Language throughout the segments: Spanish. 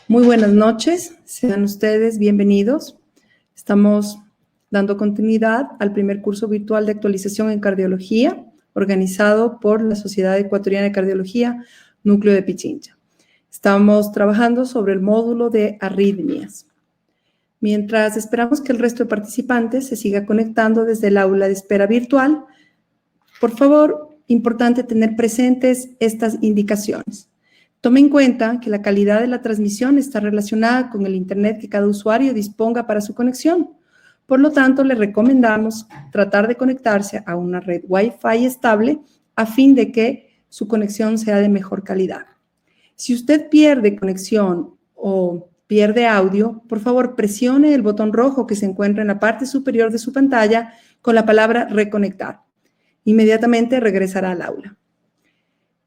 Muy buenas noches, sean ustedes bienvenidos. Estamos dando continuidad al primer curso virtual de actualización en cardiología, organizado por la Sociedad Ecuatoriana de Cardiología, Núcleo de Pichincha. Estamos trabajando sobre el módulo de arritmias. Mientras esperamos que el resto de participantes se siga conectando desde el aula de espera virtual, por favor, importante tener presentes estas indicaciones. Tome en cuenta que la calidad de la transmisión está relacionada con el internet que cada usuario disponga para su conexión. Por lo tanto, le recomendamos tratar de conectarse a una red Wi-Fi estable a fin de que su conexión sea de mejor calidad. Si usted pierde conexión o pierde audio, por favor presione el botón rojo que se encuentra en la parte superior de su pantalla con la palabra reconectar. Inmediatamente regresará al aula.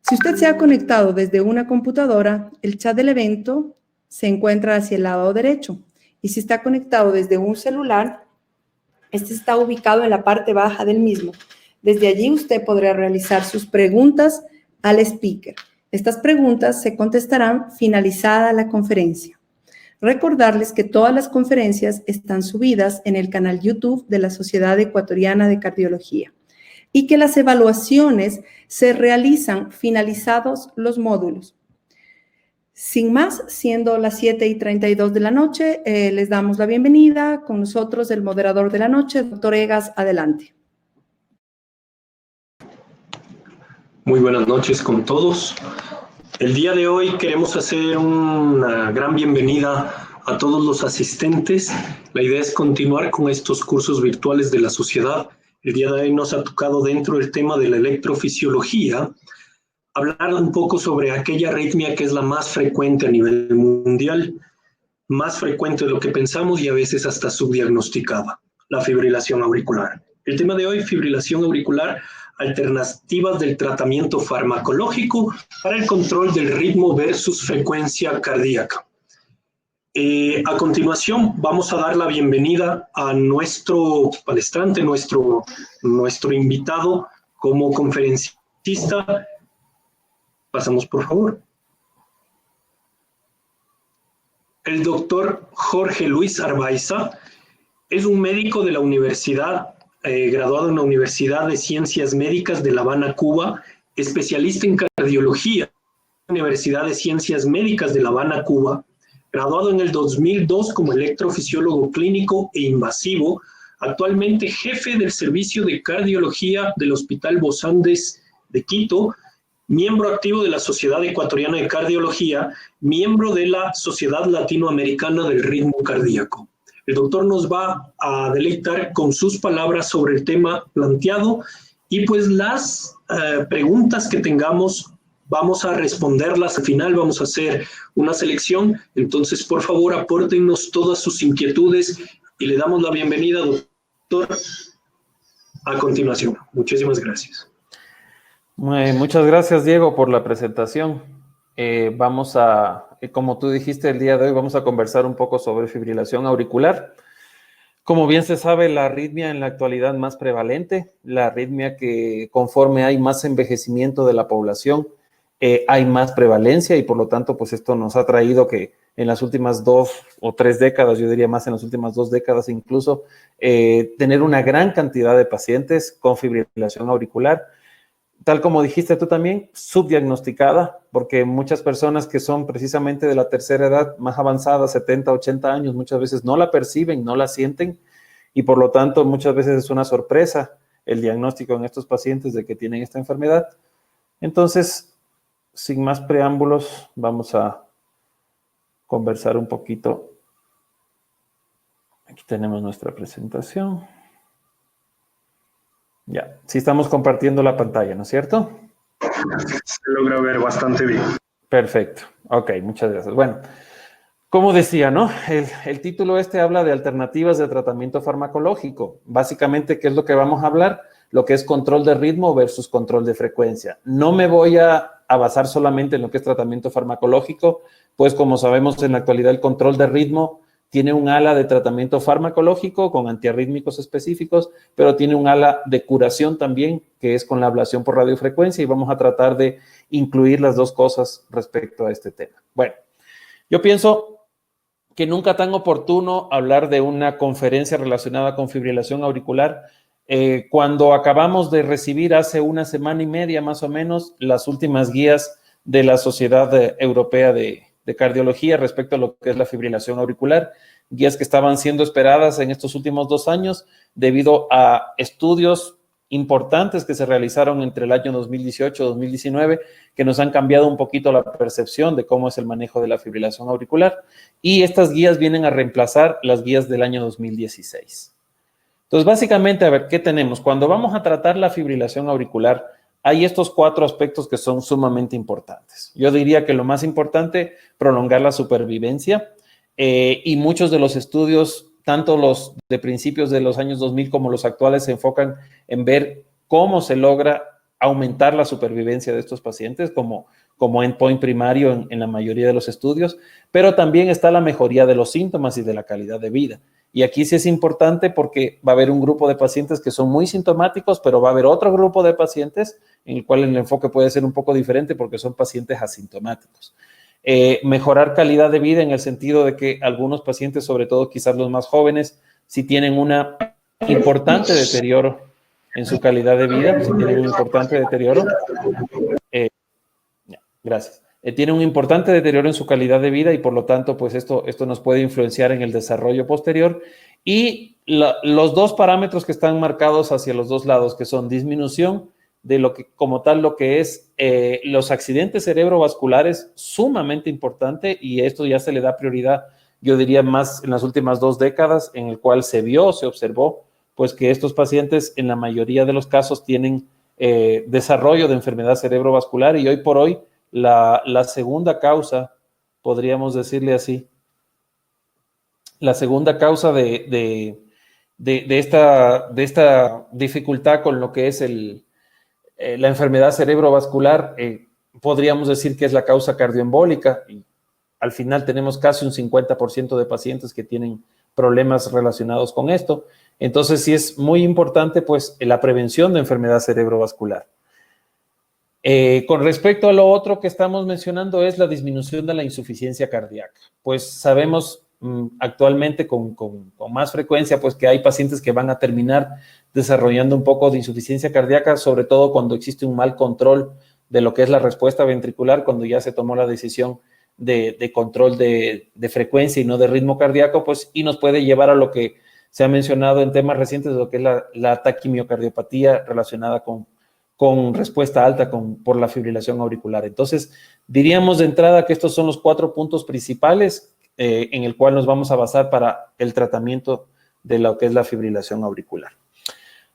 Si usted se ha conectado desde una computadora, el chat del evento se encuentra hacia el lado derecho. Y si está conectado desde un celular, este está ubicado en la parte baja del mismo. Desde allí usted podrá realizar sus preguntas al speaker. Estas preguntas se contestarán finalizada la conferencia. Recordarles que todas las conferencias están subidas en el canal YouTube de la Sociedad Ecuatoriana de Cardiología y que las evaluaciones se realizan finalizados los módulos. Sin más, siendo las 7:32 de la noche, les damos la bienvenida. Con nosotros el moderador de la noche, doctor Egas, adelante. Muy buenas noches con todos. El día de hoy queremos hacer una gran bienvenida a todos los asistentes. La idea es continuar con estos cursos virtuales de la sociedad. El día de hoy nos ha tocado, dentro del tema de la electrofisiología, hablar un poco sobre aquella arritmia que es la más frecuente a nivel mundial, más frecuente de lo que pensamos y a veces hasta subdiagnosticada, la fibrilación auricular. El tema de hoy, fibrilación auricular, alternativas del tratamiento farmacológico para el control del ritmo versus frecuencia cardíaca. A continuación vamos a dar la bienvenida a nuestro palestrante, nuestro invitado como conferencista. Pasamos, por favor. El doctor Jorge Luis Arbaiza es un médico de la universidad, graduado en la Universidad de Ciencias Médicas de La Habana, Cuba, especialista en cardiología, Universidad de Ciencias Médicas de La Habana, Cuba, graduado en el 2002 como electrofisiólogo clínico e invasivo, actualmente jefe del servicio de cardiología del Hospital Bos Andes de Quito, miembro activo de la Sociedad Ecuatoriana de Cardiología, miembro de la Sociedad Latinoamericana del Ritmo Cardíaco. El doctor nos va a deleitar con sus palabras sobre el tema planteado y pues las preguntas que tengamos vamos a responderlas al final, vamos a hacer una selección. Entonces, por favor, apórtennos todas sus inquietudes y le damos la bienvenida, doctor, a continuación. Muchísimas gracias. Muchas gracias, Diego, por la presentación. Como tú dijiste, el día de hoy vamos a conversar un poco sobre fibrilación auricular. Como bien se sabe, la arritmia en la actualidad más prevalente, la arritmia que conforme hay más envejecimiento de la población, hay más prevalencia y por lo tanto, pues esto nos ha traído que en las últimas 2 o 3 décadas, yo diría más en las últimas 2 décadas incluso, tener una gran cantidad de pacientes con fibrilación auricular. Tal como dijiste tú también, subdiagnosticada, porque muchas personas que son precisamente de la tercera edad, más avanzada, 70, 80 años, muchas veces no la perciben, no la sienten, y por lo tanto muchas veces es una sorpresa el diagnóstico en estos pacientes de que tienen esta enfermedad. Entonces, sin más preámbulos, vamos a conversar un poquito. Aquí tenemos nuestra presentación. Ya, sí estamos compartiendo la pantalla, ¿no es cierto? Se logra ver bastante bien. Perfecto. Ok, muchas gracias. Bueno, como decía, ¿no? El título habla de alternativas de tratamiento farmacológico. Básicamente, ¿qué es lo que vamos a hablar? Lo que es control de ritmo versus control de frecuencia. No me voy a basar solamente en lo que es tratamiento farmacológico, pues como sabemos en la actualidad el control de ritmo tiene un ala de tratamiento farmacológico con antiarrítmicos específicos, pero tiene un ala de curación también, que es con la ablación por radiofrecuencia, y vamos a tratar de incluir las dos cosas respecto a este tema. Bueno, Yo pienso que nunca tan oportuno hablar de una conferencia relacionada con fibrilación auricular cuando acabamos de recibir hace una semana y media más o menos las últimas guías de la Sociedad Europea de Cardiología respecto a lo que es la fibrilación auricular, guías que estaban siendo esperadas en estos últimos 2 años debido a estudios importantes que se realizaron entre el año 2018 y 2019 que nos han cambiado un poquito la percepción de cómo es el manejo de la fibrilación auricular, y estas guías vienen a reemplazar las guías del año 2016. Entonces, básicamente, a ver, ¿qué tenemos? Cuando vamos a tratar la fibrilación auricular, hay estos 4 aspectos que son sumamente importantes. Yo diría que lo más importante, prolongar la supervivencia, y muchos de los estudios, tanto los de principios de los años 2000 como los actuales, se enfocan en ver cómo se logra aumentar la supervivencia de estos pacientes como endpoint primario en la mayoría de los estudios, pero también está la mejoría de los síntomas y de la calidad de vida. Y aquí sí es importante porque va a haber un grupo de pacientes que son muy sintomáticos, pero va a haber otro grupo de pacientes en el cual el enfoque puede ser un poco diferente porque son pacientes asintomáticos. Mejorar calidad de vida en el sentido de que algunos pacientes, sobre todo quizás los más jóvenes, si tienen una importante deterioro en su calidad de vida, si tienen un importante deterioro, gracias. Tiene un importante deterioro en su calidad de vida y por lo tanto, pues esto nos puede influenciar en el desarrollo posterior. Y los 2 parámetros que están marcados hacia los 2 lados, que son disminución de lo que, como tal, lo que es los accidentes cerebrovasculares, sumamente importante, y esto ya se le da prioridad, yo diría más en las últimas 2 décadas, en el cual se observó, pues que estos pacientes en la mayoría de los casos tienen desarrollo de enfermedad cerebrovascular, y hoy por hoy la segunda causa, podríamos decirle así, la segunda causa de esta dificultad con lo que es la enfermedad cerebrovascular, podríamos decir que es la causa cardioembólica, y al final tenemos casi un 50% de pacientes que tienen problemas relacionados con esto. Entonces sí es muy importante pues la prevención de enfermedad cerebrovascular. Con respecto a lo otro que estamos mencionando es la disminución de la insuficiencia cardíaca. Pues sabemos actualmente con más frecuencia pues que hay pacientes que van a terminar desarrollando un poco de insuficiencia cardíaca, sobre todo cuando existe un mal control de lo que es la respuesta ventricular, cuando ya se tomó la decisión de control de frecuencia y no de ritmo cardíaco, pues, y nos puede llevar a lo que se ha mencionado en temas recientes, de lo que es la taquimiocardiopatía relacionada con respuesta alta por la fibrilación auricular. Entonces, diríamos de entrada que estos son los 4 puntos principales en el cual nos vamos a basar para el tratamiento de lo que es la fibrilación auricular.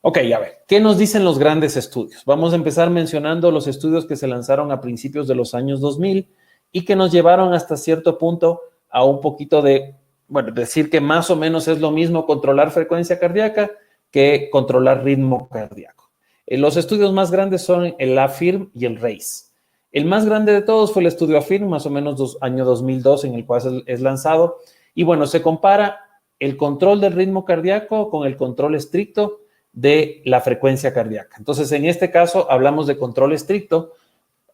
Ok, a ver, ¿qué nos dicen los grandes estudios? Vamos a empezar mencionando los estudios que se lanzaron a principios de los años 2000 y que nos llevaron hasta cierto punto a un poquito de, bueno, decir que más o menos es lo mismo controlar frecuencia cardíaca que controlar ritmo cardíaco. Los estudios más grandes son el AFIRM y el RACE. El más grande de todos fue el estudio AFIRM, más o menos año 2002, en el cual es lanzado. Y bueno, se compara el control del ritmo cardíaco con el control estricto de la frecuencia cardíaca. Entonces, en este caso, hablamos de control estricto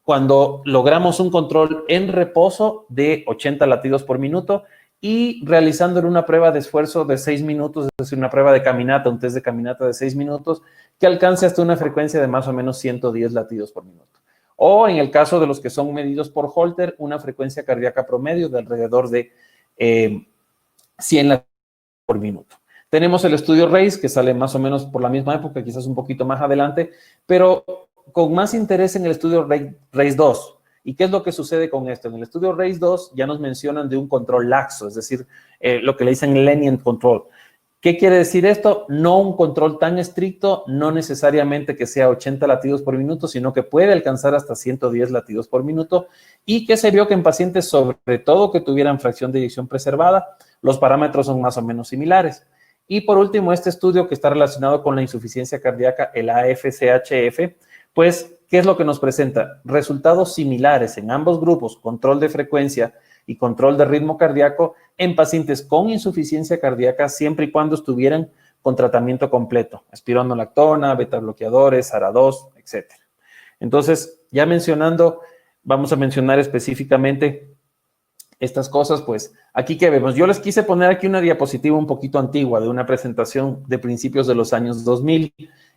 cuando logramos un control en reposo de 80 latidos por minuto y realizándole una prueba de esfuerzo de 6 minutos, es decir, una prueba de caminata, un test de caminata de 6 minutos, que alcance hasta una frecuencia de más o menos 110 latidos por minuto. O en el caso de los que son medidos por Holter, una frecuencia cardíaca promedio de alrededor de 100 latidos por minuto. Tenemos el estudio RACE, que sale más o menos por la misma época, quizás un poquito más adelante, pero con más interés en el estudio RACE 2. ¿Y qué es lo que sucede con esto? En el estudio RACE 2 ya nos mencionan de un control laxo, es decir, lo que le dicen lenient control. ¿Qué quiere decir esto? No un control tan estricto, no necesariamente que sea 80 latidos por minuto, sino que puede alcanzar hasta 110 latidos por minuto, y que se vio que en pacientes, sobre todo que tuvieran fracción de eyección preservada, los parámetros son más o menos similares. Y por último, este estudio que está relacionado con la insuficiencia cardíaca, el AFCHF, pues, ¿qué es lo que nos presenta? Resultados similares en ambos grupos, control de frecuencia y control de ritmo cardíaco en pacientes con insuficiencia cardíaca, siempre y cuando estuvieran con tratamiento completo, espironolactona, beta-bloqueadores, ARA2, etc. Entonces, ya mencionando, vamos a mencionar específicamente estas cosas, pues, aquí que vemos. Yo les quise poner aquí una diapositiva un poquito antigua de una presentación de principios de los años 2000,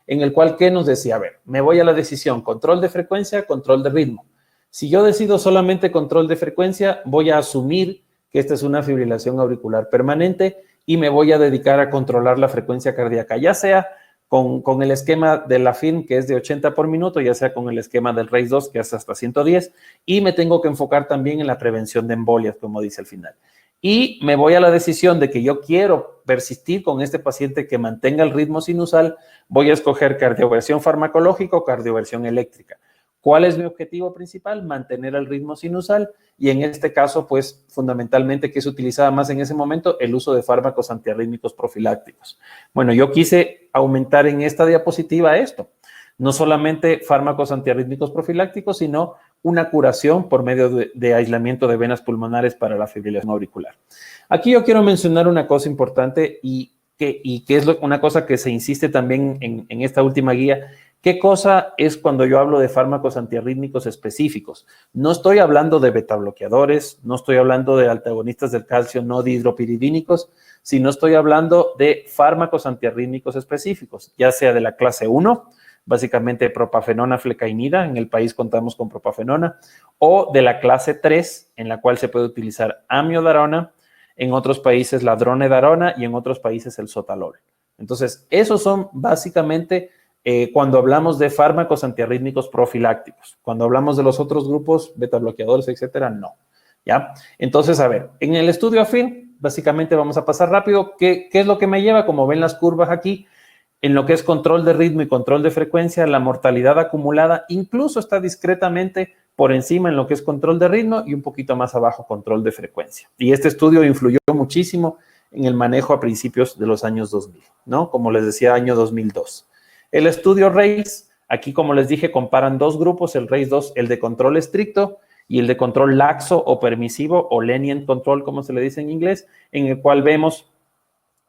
en el cual, ¿qué nos decía? A ver, me voy a la decisión, control de frecuencia, control de ritmo. Si yo decido solamente control de frecuencia, voy a asumir que esta es una fibrilación auricular permanente y me voy a dedicar a controlar la frecuencia cardíaca, ya sea con el esquema de la FIM, que es de 80 por minuto, ya sea con el esquema del RACE2, que es hasta 110, y me tengo que enfocar también en la prevención de embolias, como dice al final. Y me voy a la decisión de que yo quiero persistir con este paciente que mantenga el ritmo sinusal, voy a escoger cardioversión farmacológica o cardioversión eléctrica. ¿Cuál es mi objetivo principal? Mantener el ritmo sinusal y en este caso, pues, fundamentalmente, ¿qué se utilizaba más en ese momento? El uso de fármacos antiarrítmicos profilácticos. Bueno, yo quise aumentar en esta diapositiva esto. No solamente fármacos antiarrítmicos profilácticos, sino una curación por medio de aislamiento de venas pulmonares para la fibrilación auricular. Aquí yo quiero mencionar una cosa importante y que es una cosa que se insiste también en esta última guía. ¿Qué cosa es cuando yo hablo de fármacos antiarrítmicos específicos? No estoy hablando de betabloqueadores, no estoy hablando de antagonistas del calcio no dihidropiridínicos, sino estoy hablando de fármacos antiarrítmicos específicos, ya sea de la clase 1, básicamente propafenona, flecainida, en el país contamos con propafenona, o de la clase 3, en la cual se puede utilizar amiodarona, en otros países la dronedarona y en otros países el sotalol. Entonces, esos son básicamente cuando hablamos de fármacos antiarrítmicos profilácticos. Cuando hablamos de los otros grupos, betabloqueadores, etcétera, no. ¿Ya? Entonces, a ver, en el estudio AFIR, básicamente vamos a pasar rápido. ¿Qué es lo que me lleva? Como ven las curvas aquí, en lo que es control de ritmo y control de frecuencia, la mortalidad acumulada incluso está discretamente por encima en lo que es control de ritmo y un poquito más abajo control de frecuencia. Y este estudio influyó muchísimo en el manejo a principios de los años 2000, ¿no? Como les decía, año 2002. El estudio RACE, aquí como les dije, comparan dos grupos, el RACE2, el de control estricto y el de control laxo o permisivo o lenient control, como se le dice en inglés, en el cual vemos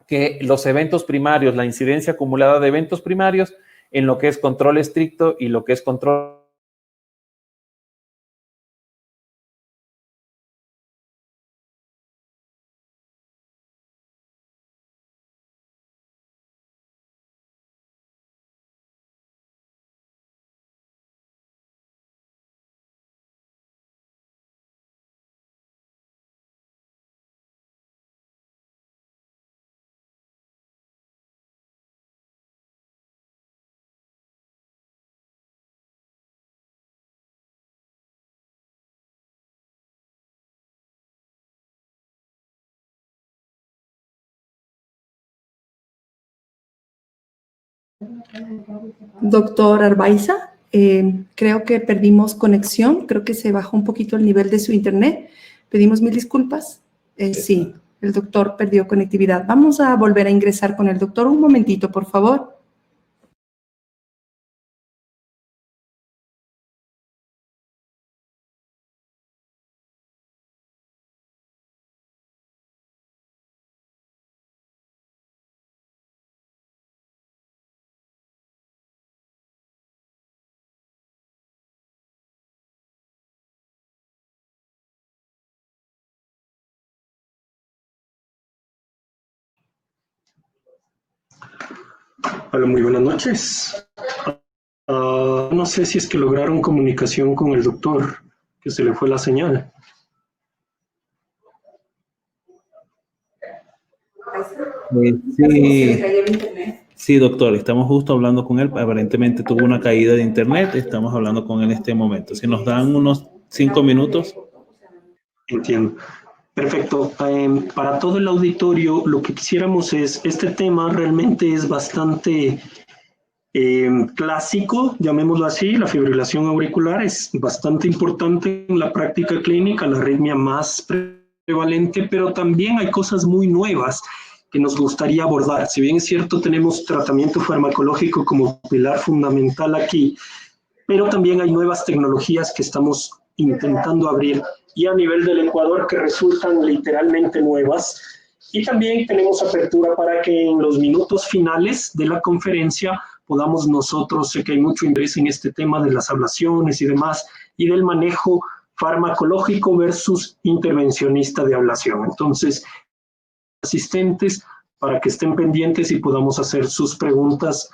que los eventos primarios, la incidencia acumulada de eventos primarios en lo que es control estricto y lo que es control Doctor Arbaiza, creo que perdimos conexión, creo que se bajó un poquito el nivel de su internet. Pedimos mil disculpas. Sí, el doctor perdió conectividad. Vamos a volver a ingresar con el doctor. Un momentito, por favor. Hola, muy buenas noches. No sé si es que lograron comunicación con el doctor, que se le fue la señal. Sí, doctor, estamos justo hablando con él. Aparentemente tuvo una caída de internet. Estamos hablando con él en este momento. Si nos dan unos 5 minutos. Entiendo. Perfecto. Para todo el auditorio, lo que quisiéramos es, este tema realmente es bastante clásico, llamémoslo así. La fibrilación auricular es bastante importante en la práctica clínica, la arritmia más prevalente, pero también hay cosas muy nuevas que nos gustaría abordar. Si bien es cierto, tenemos tratamiento farmacológico como pilar fundamental aquí, pero también hay nuevas tecnologías que estamos intentando abrir y a nivel del Ecuador que resultan literalmente nuevas. Y también tenemos apertura para que en los minutos finales de la conferencia podamos nosotros, sé que hay mucho interés en este tema de las ablaciones y demás, y del manejo farmacológico versus intervencionista de ablación. Entonces, asistentes, para que estén pendientes y podamos hacer sus preguntas.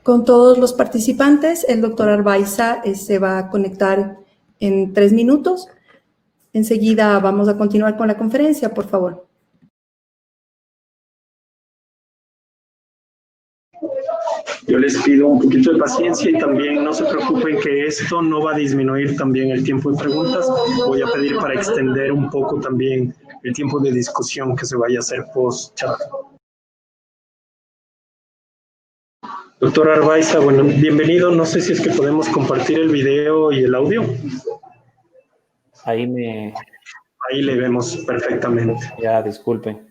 Con todos los participantes, el doctor Arbaiza se va a conectar en 3 minutos. Enseguida vamos a continuar con la conferencia, por favor. Yo les pido un poquito de paciencia y también no se preocupen que esto no va a disminuir también el tiempo de preguntas. Voy a pedir para extender un poco también el tiempo de discusión que se vaya a hacer post-chat. Doctor Arbaiza, bueno, bienvenido. No sé si es que podemos compartir el video y el audio. Ahí le vemos perfectamente. Ya, disculpen.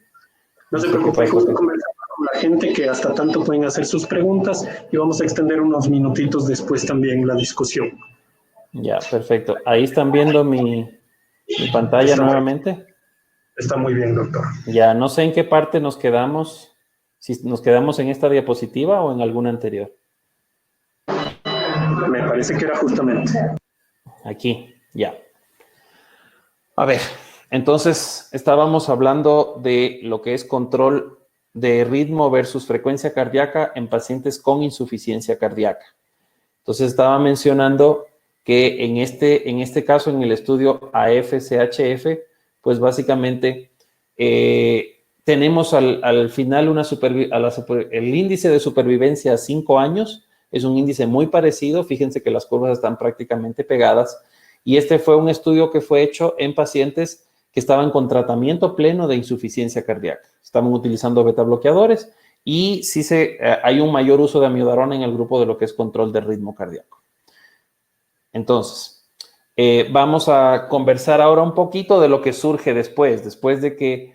No se preocupe, justo conversando con la gente que hasta tanto pueden hacer sus preguntas y vamos a extender unos minutitos después también la discusión. Ya, perfecto. Ahí están viendo mi pantalla nuevamente. Está muy bien, doctor. Ya, no sé en qué parte nos quedamos. Si nos quedamos en esta diapositiva o en alguna anterior. Me parece que era justamente. Aquí, ya. A ver, entonces estábamos hablando de lo que es control de ritmo versus frecuencia cardíaca en pacientes con insuficiencia cardíaca. Entonces estaba mencionando que en este caso, en el estudio AF-CHF, pues básicamente tenemos al final el índice de supervivencia a 5 años, es un índice muy parecido, fíjense que las curvas están prácticamente pegadas, y este fue un estudio que fue hecho en pacientes que estaban con tratamiento pleno de insuficiencia cardíaca. Estaban utilizando beta bloqueadores y sí hay un mayor uso de amiodarona en el grupo de lo que es control de ritmo cardíaco. Entonces, vamos a conversar ahora un poquito de lo que surge después de que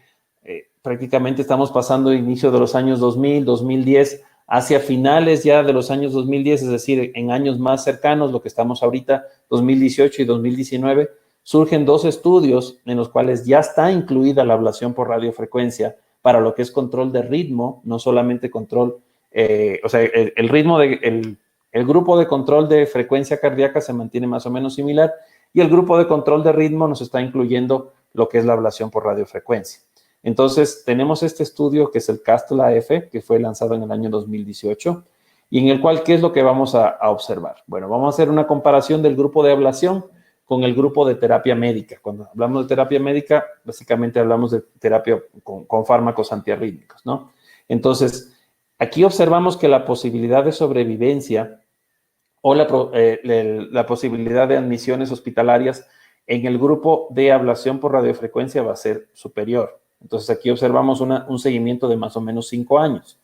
prácticamente estamos pasando el inicio de los años 2000, 2010, hacia finales ya de los años 2010, es decir, en años más cercanos, lo que estamos ahorita, 2018 y 2019, surgen 2 estudios en los cuales ya está incluida la ablación por radiofrecuencia para lo que es control de ritmo, no solamente control, el ritmo el grupo de control de frecuencia cardíaca se mantiene más o menos similar y el grupo de control de ritmo nos está incluyendo lo que es la ablación por radiofrecuencia. Entonces, tenemos este estudio que es el CASTLE-AF, que fue lanzado en el año 2018, y en el cual, ¿qué es lo que vamos a observar? Bueno, vamos a hacer una comparación del grupo de ablación con el grupo de terapia médica. Cuando hablamos de terapia médica, básicamente hablamos de terapia con fármacos antiarrítmicos, ¿no? Entonces, aquí observamos que la posibilidad de sobrevivencia o la posibilidad de admisiones hospitalarias en el grupo de ablación por radiofrecuencia va a ser superior. Entonces, aquí observamos un seguimiento de más o menos 5 años.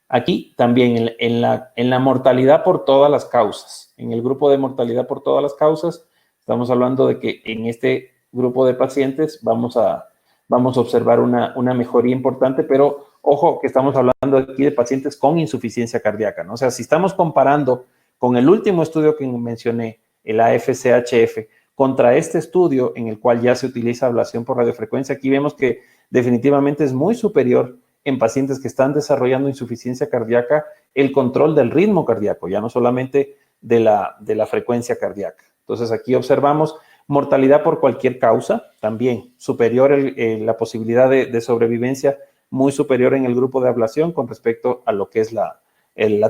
Aquí también en la mortalidad por todas las causas. En el grupo de mortalidad por todas las causas, estamos hablando de que en este grupo de pacientes vamos a observar una mejoría importante, pero ojo que estamos hablando aquí de pacientes con insuficiencia cardíaca, ¿no? O sea, si estamos comparando con el último estudio que mencioné, el AF-CHF, contra este estudio en el cual ya se utiliza ablación por radiofrecuencia, aquí vemos que definitivamente es muy superior en pacientes que están desarrollando insuficiencia cardíaca el control del ritmo cardíaco, ya no solamente de la frecuencia cardíaca. Entonces, aquí observamos mortalidad por cualquier causa, también superior la posibilidad de sobrevivencia, muy superior en el grupo de ablación con respecto a lo que es la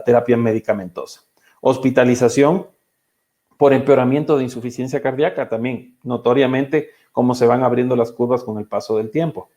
terapia medicamentosa. Hospitalización por empeoramiento de insuficiencia cardíaca, también notoriamente como se van abriendo las curvas con el paso del tiempo.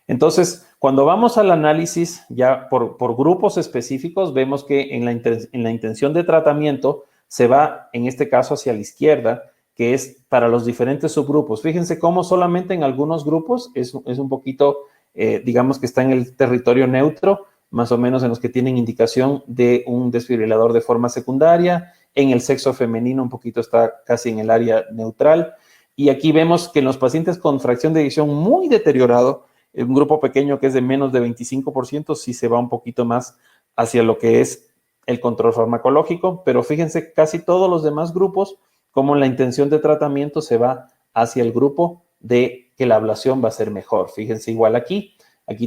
Entonces, cuando vamos al análisis ya por grupos específicos, vemos que en la intención de tratamiento se va, en este caso, hacia la izquierda, que es para los diferentes subgrupos. Fíjense cómo solamente en algunos grupos es un poquito, digamos que está en el territorio neutro, más o menos en los que tienen indicación de un desfibrilador de forma secundaria. En el sexo femenino un poquito está casi en el área neutral. Y aquí vemos que en los pacientes con fracción de eyección muy deteriorado, un grupo pequeño que es de menos de 25%, sí se va un poquito más hacia lo que es el control farmacológico, pero fíjense casi todos los demás grupos, como la intención de tratamiento se va hacia el grupo de que la ablación va a ser mejor. Fíjense igual aquí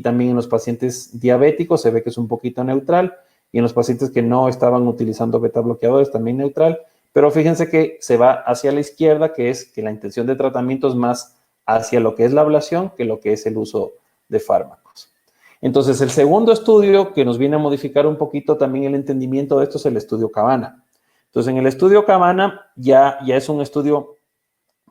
también en los pacientes diabéticos se ve que es un poquito neutral, y en los pacientes que no estaban utilizando beta bloqueadores también neutral, pero fíjense que se va hacia la izquierda, que es que la intención de tratamiento es más hacia lo que es la ablación que lo que es el uso de fármacos. Entonces, el segundo estudio que nos viene a modificar un poquito también el entendimiento de esto es el estudio Cabana. Entonces, en el estudio Cabana ya es un estudio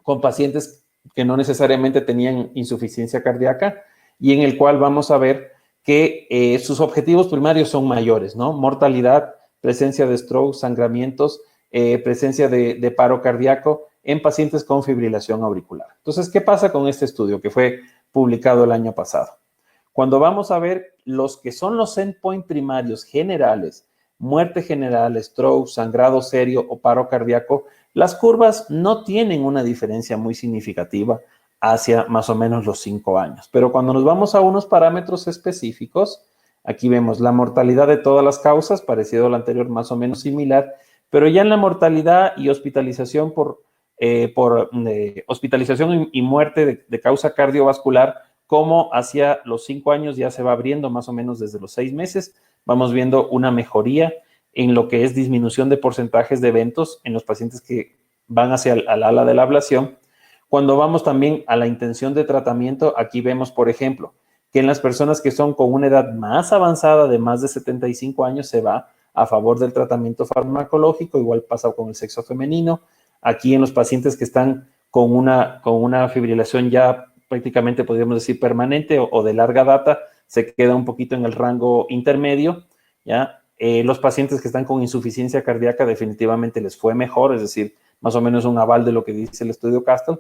con pacientes que no necesariamente tenían insuficiencia cardíaca y en el cual vamos a ver que sus objetivos primarios son mayores, ¿no? Mortalidad, presencia de stroke, sangramientos, presencia de paro cardíaco en pacientes con fibrilación auricular. Entonces, ¿qué pasa con este estudio que fue publicado el año pasado? Cuando vamos a ver los que son los endpoint primarios generales, muerte general, stroke, sangrado serio o paro cardíaco, las curvas no tienen una diferencia muy significativa hacia más o menos los 5 años. Pero cuando nos vamos a unos parámetros específicos, aquí vemos la mortalidad de todas las causas, parecido a lo anterior, más o menos similar, pero ya en la mortalidad y hospitalización por hospitalización y muerte de causa cardiovascular, como hacia los 5 años ya se va abriendo más o menos desde los 6 meses, vamos viendo una mejoría en lo que es disminución de porcentajes de eventos en los pacientes que van hacia el ala de la ablación. Cuando vamos también a la intención de tratamiento, aquí vemos, por ejemplo, que en las personas que son con una edad más avanzada de más de 75 años se va a favor del tratamiento farmacológico, igual pasa con el sexo femenino. Aquí en los pacientes que están con una fibrilación ya prácticamente podríamos decir permanente o de larga data, se queda un poquito en el rango intermedio, ¿ya? Los pacientes que están con insuficiencia cardíaca definitivamente les fue mejor, es decir, más o menos un aval de lo que dice el estudio Castle,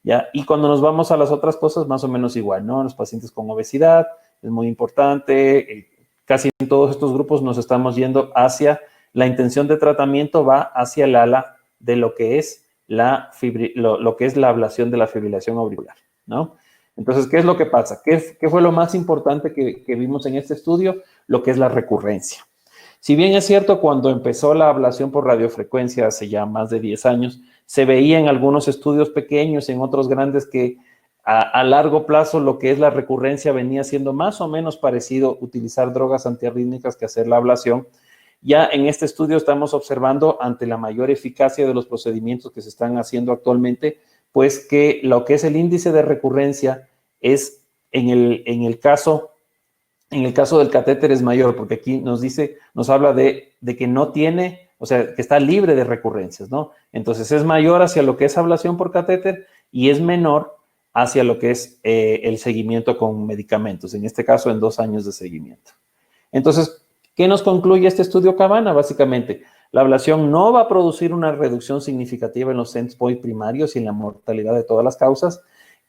¿ya? Y cuando nos vamos a las otras cosas, más o menos igual, ¿no? Los pacientes con obesidad, es muy importante, casi en todos estos grupos nos estamos yendo hacia, la intención de tratamiento va hacia el ala de lo que es lo que es la ablación de la fibrilación auricular, ¿no? Entonces, ¿qué es lo que pasa? ¿Qué fue lo más importante que vimos en este estudio? Lo que es la recurrencia. Si bien es cierto, cuando empezó la ablación por radiofrecuencia hace ya más de 10 años, se veía en algunos estudios pequeños, en otros grandes, que a largo plazo lo que es la recurrencia venía siendo más o menos parecido utilizar drogas antiarrítmicas que hacer la ablación. Ya en este estudio estamos observando, ante la mayor eficacia de los procedimientos que se están haciendo actualmente, pues que lo que es el índice de recurrencia es en el caso del catéter es mayor, porque aquí nos habla de que no tiene, o sea, que está libre de recurrencias, ¿no? Entonces es mayor hacia lo que es ablación por catéter y es menor hacia lo que es el seguimiento con medicamentos, en este caso en 2 años de seguimiento. Entonces, ¿qué nos concluye este estudio Cabana? Básicamente, la ablación no va a producir una reducción significativa en los endpoints primarios y en la mortalidad de todas las causas.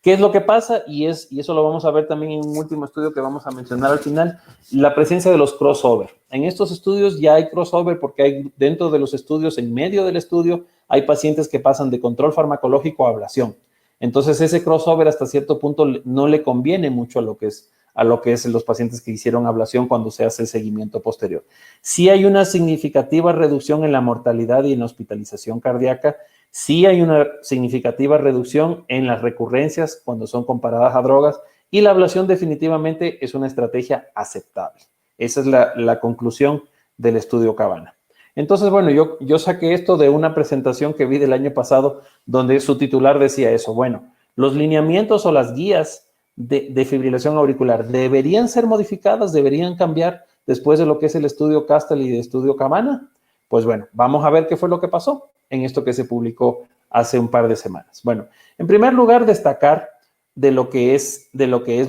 ¿Qué es lo que pasa? Y eso lo vamos a ver también en un último estudio que vamos a mencionar al final, la presencia de los crossover. En estos estudios ya hay crossover porque hay dentro de los estudios, en medio del estudio, hay pacientes que pasan de control farmacológico a ablación. Entonces, ese crossover hasta cierto punto no le conviene mucho a lo que es los pacientes que hicieron ablación cuando se hace el seguimiento posterior. Sí hay una significativa reducción en la mortalidad y en la hospitalización cardíaca. Sí hay una significativa reducción en las recurrencias cuando son comparadas a drogas y la ablación definitivamente es una estrategia aceptable. Esa es la conclusión del estudio Cabana. Entonces, bueno, yo saqué esto de una presentación que vi del año pasado donde su titular decía eso. Bueno, los lineamientos o las guías de fibrilación auricular deberían ser modificadas, deberían cambiar después de lo que es el estudio Castle y el estudio Cabana. Pues bueno, vamos a ver qué fue lo que pasó en esto que se publicó hace un par de semanas. Bueno, en primer lugar, destacar de lo que es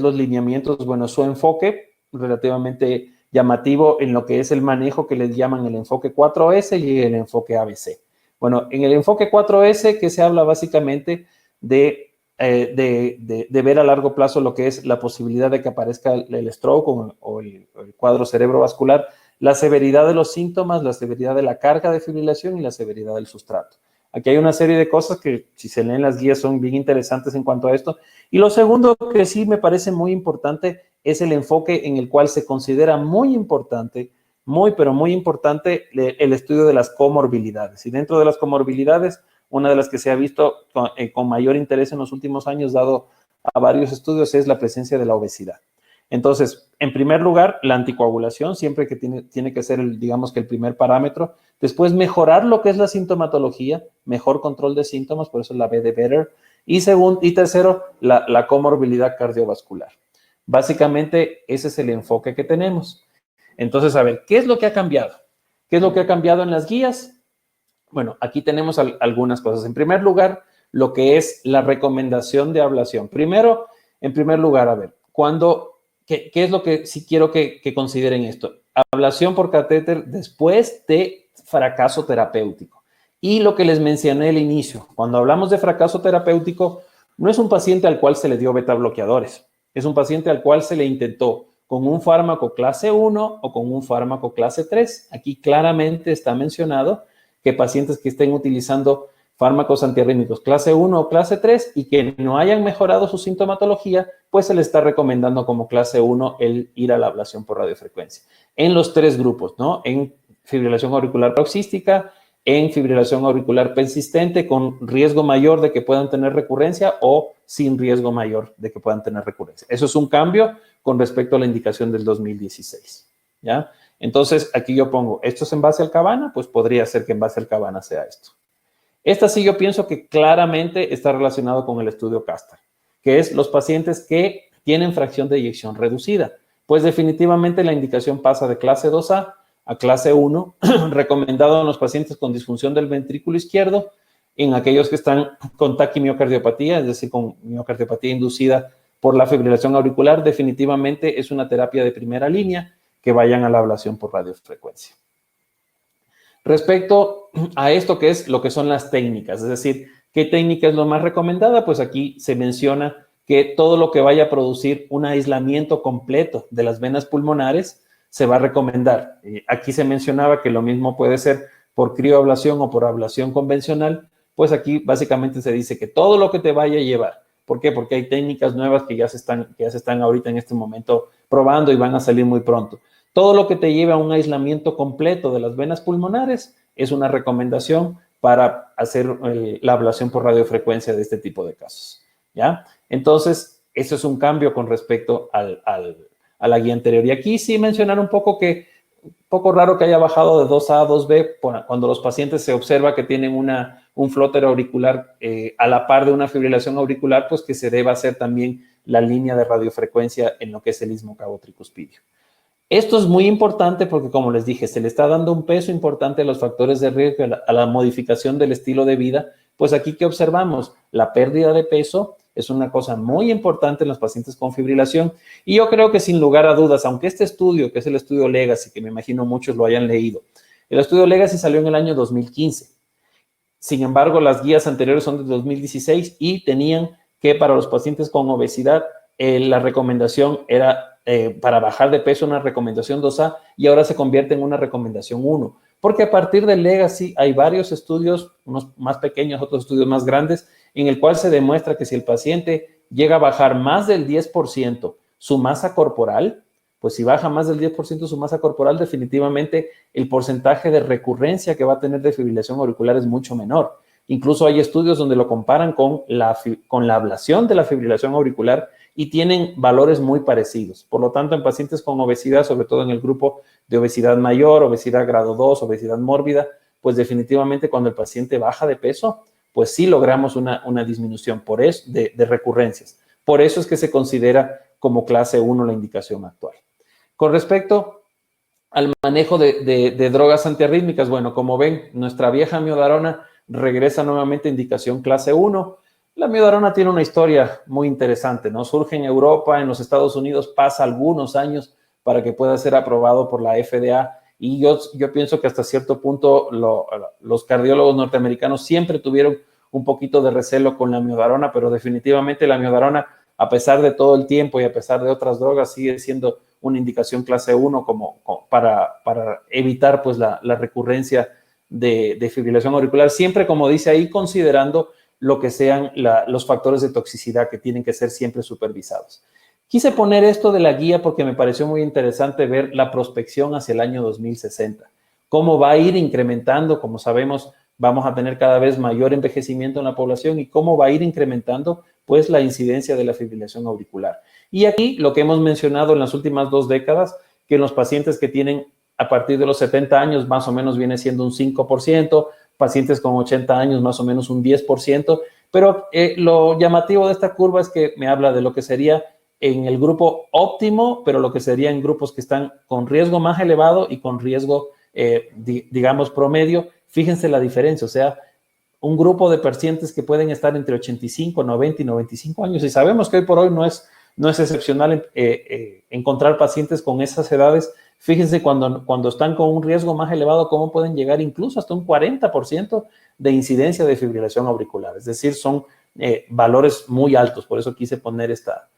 los lineamientos, bueno, su enfoque relativamente llamativo en lo que es el manejo que les llaman el enfoque 4S y el enfoque ABC. Bueno, en el enfoque 4S, que se habla básicamente de ver a largo plazo lo que es la posibilidad de que aparezca el stroke o el cuadro cerebrovascular, la severidad de los síntomas, la severidad de la carga de fibrilación y la severidad del sustrato. Aquí hay una serie de cosas que, si se leen las guías, son bien interesantes en cuanto a esto. Y lo segundo que sí me parece muy importante es el enfoque en el cual se considera muy importante, pero muy importante, el estudio de las comorbilidades. Y dentro de las comorbilidades, una de las que se ha visto con mayor interés en los últimos años, dado a varios estudios, es la presencia de la obesidad. Entonces, en primer lugar, la anticoagulación, siempre que tiene que ser, digamos que el primer parámetro. Después, mejorar lo que es la sintomatología, mejor control de síntomas, por eso la B de better. Y tercero, la comorbilidad cardiovascular. Básicamente, ese es el enfoque que tenemos. Entonces, a ver, ¿qué es lo que ha cambiado? ¿Qué es lo que ha cambiado en las guías? Bueno, aquí tenemos algunas cosas. En primer lugar, lo que es la recomendación de ablación. En primer lugar, a ver, ¿qué es lo que sí quiero que consideren esto? Ablación por catéter después de fracaso terapéutico. Y lo que les mencioné al inicio, cuando hablamos de fracaso terapéutico, no es un paciente al cual se le dio beta bloqueadores, es un paciente al cual se le intentó con un fármaco clase 1 o con un fármaco clase 3. Aquí claramente está mencionado que pacientes que estén utilizando fármacos antiarrítmicos clase 1 o clase 3 y que no hayan mejorado su sintomatología, pues se le está recomendando como clase 1 el ir a la ablación por radiofrecuencia. En los tres grupos, ¿no? En fibrilación auricular paroxística, en fibrilación auricular persistente con riesgo mayor de que puedan tener recurrencia o sin riesgo mayor de que puedan tener recurrencia. Eso es un cambio con respecto a la indicación del 2016, ¿ya? Entonces, aquí yo pongo, ¿esto es en base al Cabana? Pues podría ser que en base al Cabana sea esto. Esta sí yo pienso que claramente está relacionado con el estudio CASTAR, que es los pacientes que tienen fracción de eyección reducida. Pues definitivamente la indicación pasa de clase 2A a clase 1, recomendado en los pacientes con disfunción del ventrículo izquierdo, en aquellos que están con taquimiocardiopatía, es decir, con miocardiopatía inducida por la fibrilación auricular, definitivamente es una terapia de primera línea que vayan a la ablación por radiofrecuencia. Respecto a esto que es lo que son las técnicas, es decir, ¿qué técnica es lo más recomendada? Pues aquí se menciona que todo lo que vaya a producir un aislamiento completo de las venas pulmonares se va a recomendar. Aquí se mencionaba que lo mismo puede ser por crioablación o por ablación convencional, pues aquí básicamente se dice que todo lo que te vaya a llevar. ¿Por qué? Porque hay técnicas nuevas que ya se están ahorita en este momento probando y van a salir muy pronto. Todo lo que te lleve a un aislamiento completo de las venas pulmonares es una recomendación para hacer la ablación por radiofrecuencia de este tipo de casos, ¿ya? Entonces, eso es un cambio con respecto a la guía anterior. Y aquí sí mencionar un poco raro que haya bajado de 2A a 2B cuando los pacientes se observa que tienen un flóter auricular a la par de una fibrilación auricular, pues que se deba hacer también la línea de radiofrecuencia en lo que es el istmo cabo-tricuspidio. Esto es muy importante porque, como les dije, se le está dando un peso importante a los factores de riesgo, a la modificación del estilo de vida. Pues aquí, ¿qué observamos? La pérdida de peso es una cosa muy importante en los pacientes con fibrilación. Y yo creo que sin lugar a dudas, aunque este estudio, que es el estudio Legacy, que me imagino muchos lo hayan leído, el estudio Legacy salió en el año 2015. Sin embargo, las guías anteriores son de 2016 y tenían que para los pacientes con obesidad, la recomendación era para bajar de peso una recomendación 2A y ahora se convierte en una recomendación 1. Porque a partir del Legacy hay varios estudios, unos más pequeños, otros estudios más grandes, en el cual se demuestra que si el paciente llega a bajar más del 10% su masa corporal, pues si baja más del 10% su masa corporal, definitivamente el porcentaje de recurrencia que va a tener de fibrilación auricular es mucho menor. Incluso hay estudios donde lo comparan con la ablación de la fibrilación auricular y tienen valores muy parecidos. Por lo tanto, en pacientes con obesidad, sobre todo en el grupo de obesidad mayor, obesidad grado 2, obesidad mórbida, pues definitivamente cuando el paciente baja de peso, pues sí logramos una disminución de recurrencias. Por eso es que se considera como clase 1 la indicación actual. Con respecto al manejo de drogas antiarrítmicas, bueno, como ven, nuestra vieja miodarona regresa nuevamente a indicación clase 1. La miodarona tiene una historia muy interesante, ¿no? Surge en Europa, en los Estados Unidos, pasa algunos años para que pueda ser aprobado por la FDA Y yo pienso que hasta cierto punto los cardiólogos norteamericanos siempre tuvieron un poquito de recelo con la miodarona, pero definitivamente la miodarona, a pesar de todo el tiempo y a pesar de otras drogas, sigue siendo una indicación clase 1 para evitar pues la recurrencia de fibrilación auricular, siempre, como dice ahí, considerando lo que sean los factores de toxicidad que tienen que ser siempre supervisados. Quise poner esto de la guía porque me pareció muy interesante ver la prospección hacia el año 2060. Cómo va a ir incrementando, como sabemos, vamos a tener cada vez mayor envejecimiento en la población y cómo va a ir incrementando pues la incidencia de la fibrilación auricular. Y aquí lo que hemos mencionado en las últimas 2 décadas, que en los pacientes que tienen a partir de los 70 años más o menos viene siendo un 5%, pacientes con 80 años más o menos un 10%, pero lo llamativo de esta curva es que me habla de lo que sería en el grupo óptimo, pero lo que sería en grupos que están con riesgo más elevado y con riesgo, digamos, promedio. Fíjense la diferencia, o sea, un grupo de pacientes que pueden estar entre 85, 90 y 95 años, y sabemos que hoy por hoy no es excepcional encontrar pacientes con esas edades. Fíjense cuando están con un riesgo más elevado, cómo pueden llegar incluso hasta un 40% de incidencia de fibrilación auricular, es decir, son valores muy altos, por eso quise poner esta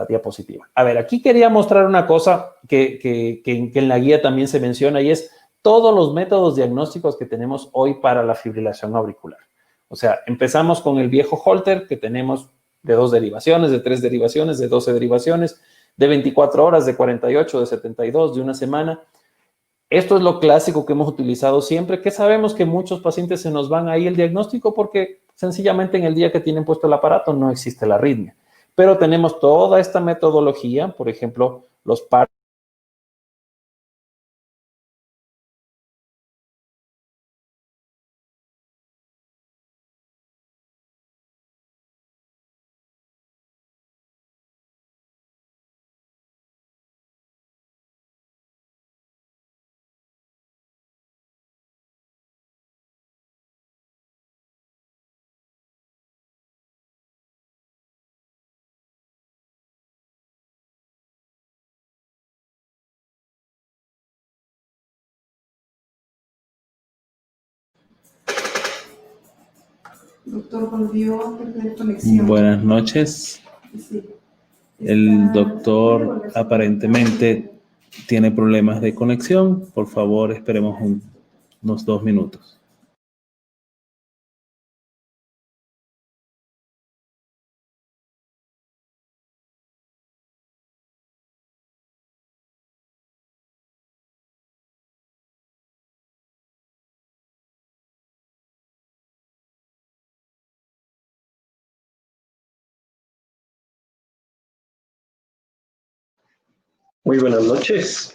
diapositiva. A ver, aquí quería mostrar una cosa que en la guía también se menciona, y es todos los métodos diagnósticos que tenemos hoy para la fibrilación auricular. O sea, empezamos con el viejo Holter, que tenemos de 2 derivaciones, de 3 derivaciones, de 12 derivaciones, de 24 horas, de 48, de 72, de una semana. Esto es lo clásico que hemos utilizado siempre, que sabemos que muchos pacientes se nos van ahí el diagnóstico porque sencillamente en el día que tienen puesto el aparato no existe la arritmia. Pero tenemos toda esta metodología, por ejemplo, los pares. Doctor, volvió a perder conexión. Buenas noches. Sí. El doctor aparentemente tiene problemas de conexión. Por favor, esperemos unos 2 minutos. Muy buenas noches.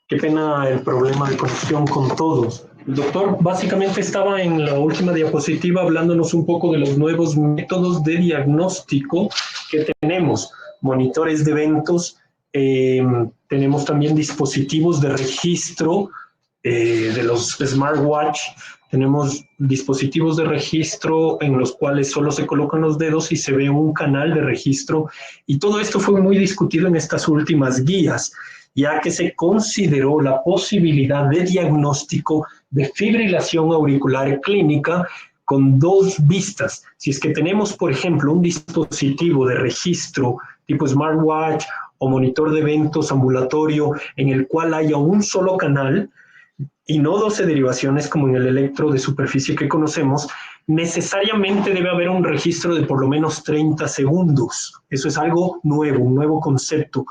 Qué pena el problema de conexión con todos. El doctor básicamente estaba en la última diapositiva hablándonos un poco de los nuevos métodos de diagnóstico que tenemos. Monitores de eventos, tenemos también dispositivos de registro de los smartwatch, tenemos dispositivos de registro en los cuales solo se colocan los dedos y se ve un canal de registro, y todo esto fue muy discutido en estas últimas guías, ya que se consideró la posibilidad de diagnóstico de fibrilación auricular clínica con 2 vistas. Si es que tenemos, por ejemplo, un dispositivo de registro tipo smartwatch o monitor de eventos ambulatorio en el cual haya un solo canal, y no 12 derivaciones como en el electro de superficie que conocemos, necesariamente debe haber un registro de por lo menos 30 segundos. Eso es algo nuevo, un nuevo concepto.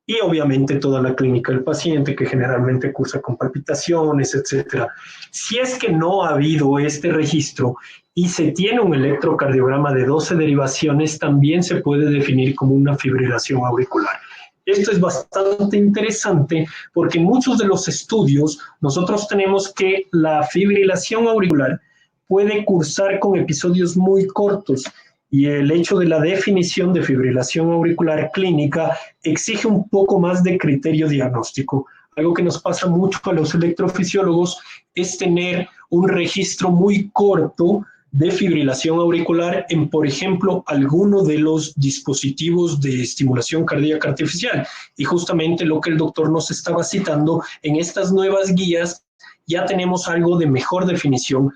Y obviamente toda la clínica del paciente, que generalmente cursa con palpitaciones, etc. Si es que no ha habido este registro y se tiene un electrocardiograma de 12 derivaciones, también se puede definir como una fibrilación auricular. Esto es bastante interesante porque en muchos de los estudios nosotros tenemos que la fibrilación auricular puede cursar con episodios muy cortos, y el hecho de la definición de fibrilación auricular clínica exige un poco más de criterio diagnóstico. Algo que nos pasa mucho a los electrofisiólogos es tener un registro muy corto de fibrilación auricular en, por ejemplo, alguno de los dispositivos de estimulación cardíaca artificial. Y justamente lo que el doctor nos estaba citando, en estas nuevas guías ya tenemos algo de mejor definición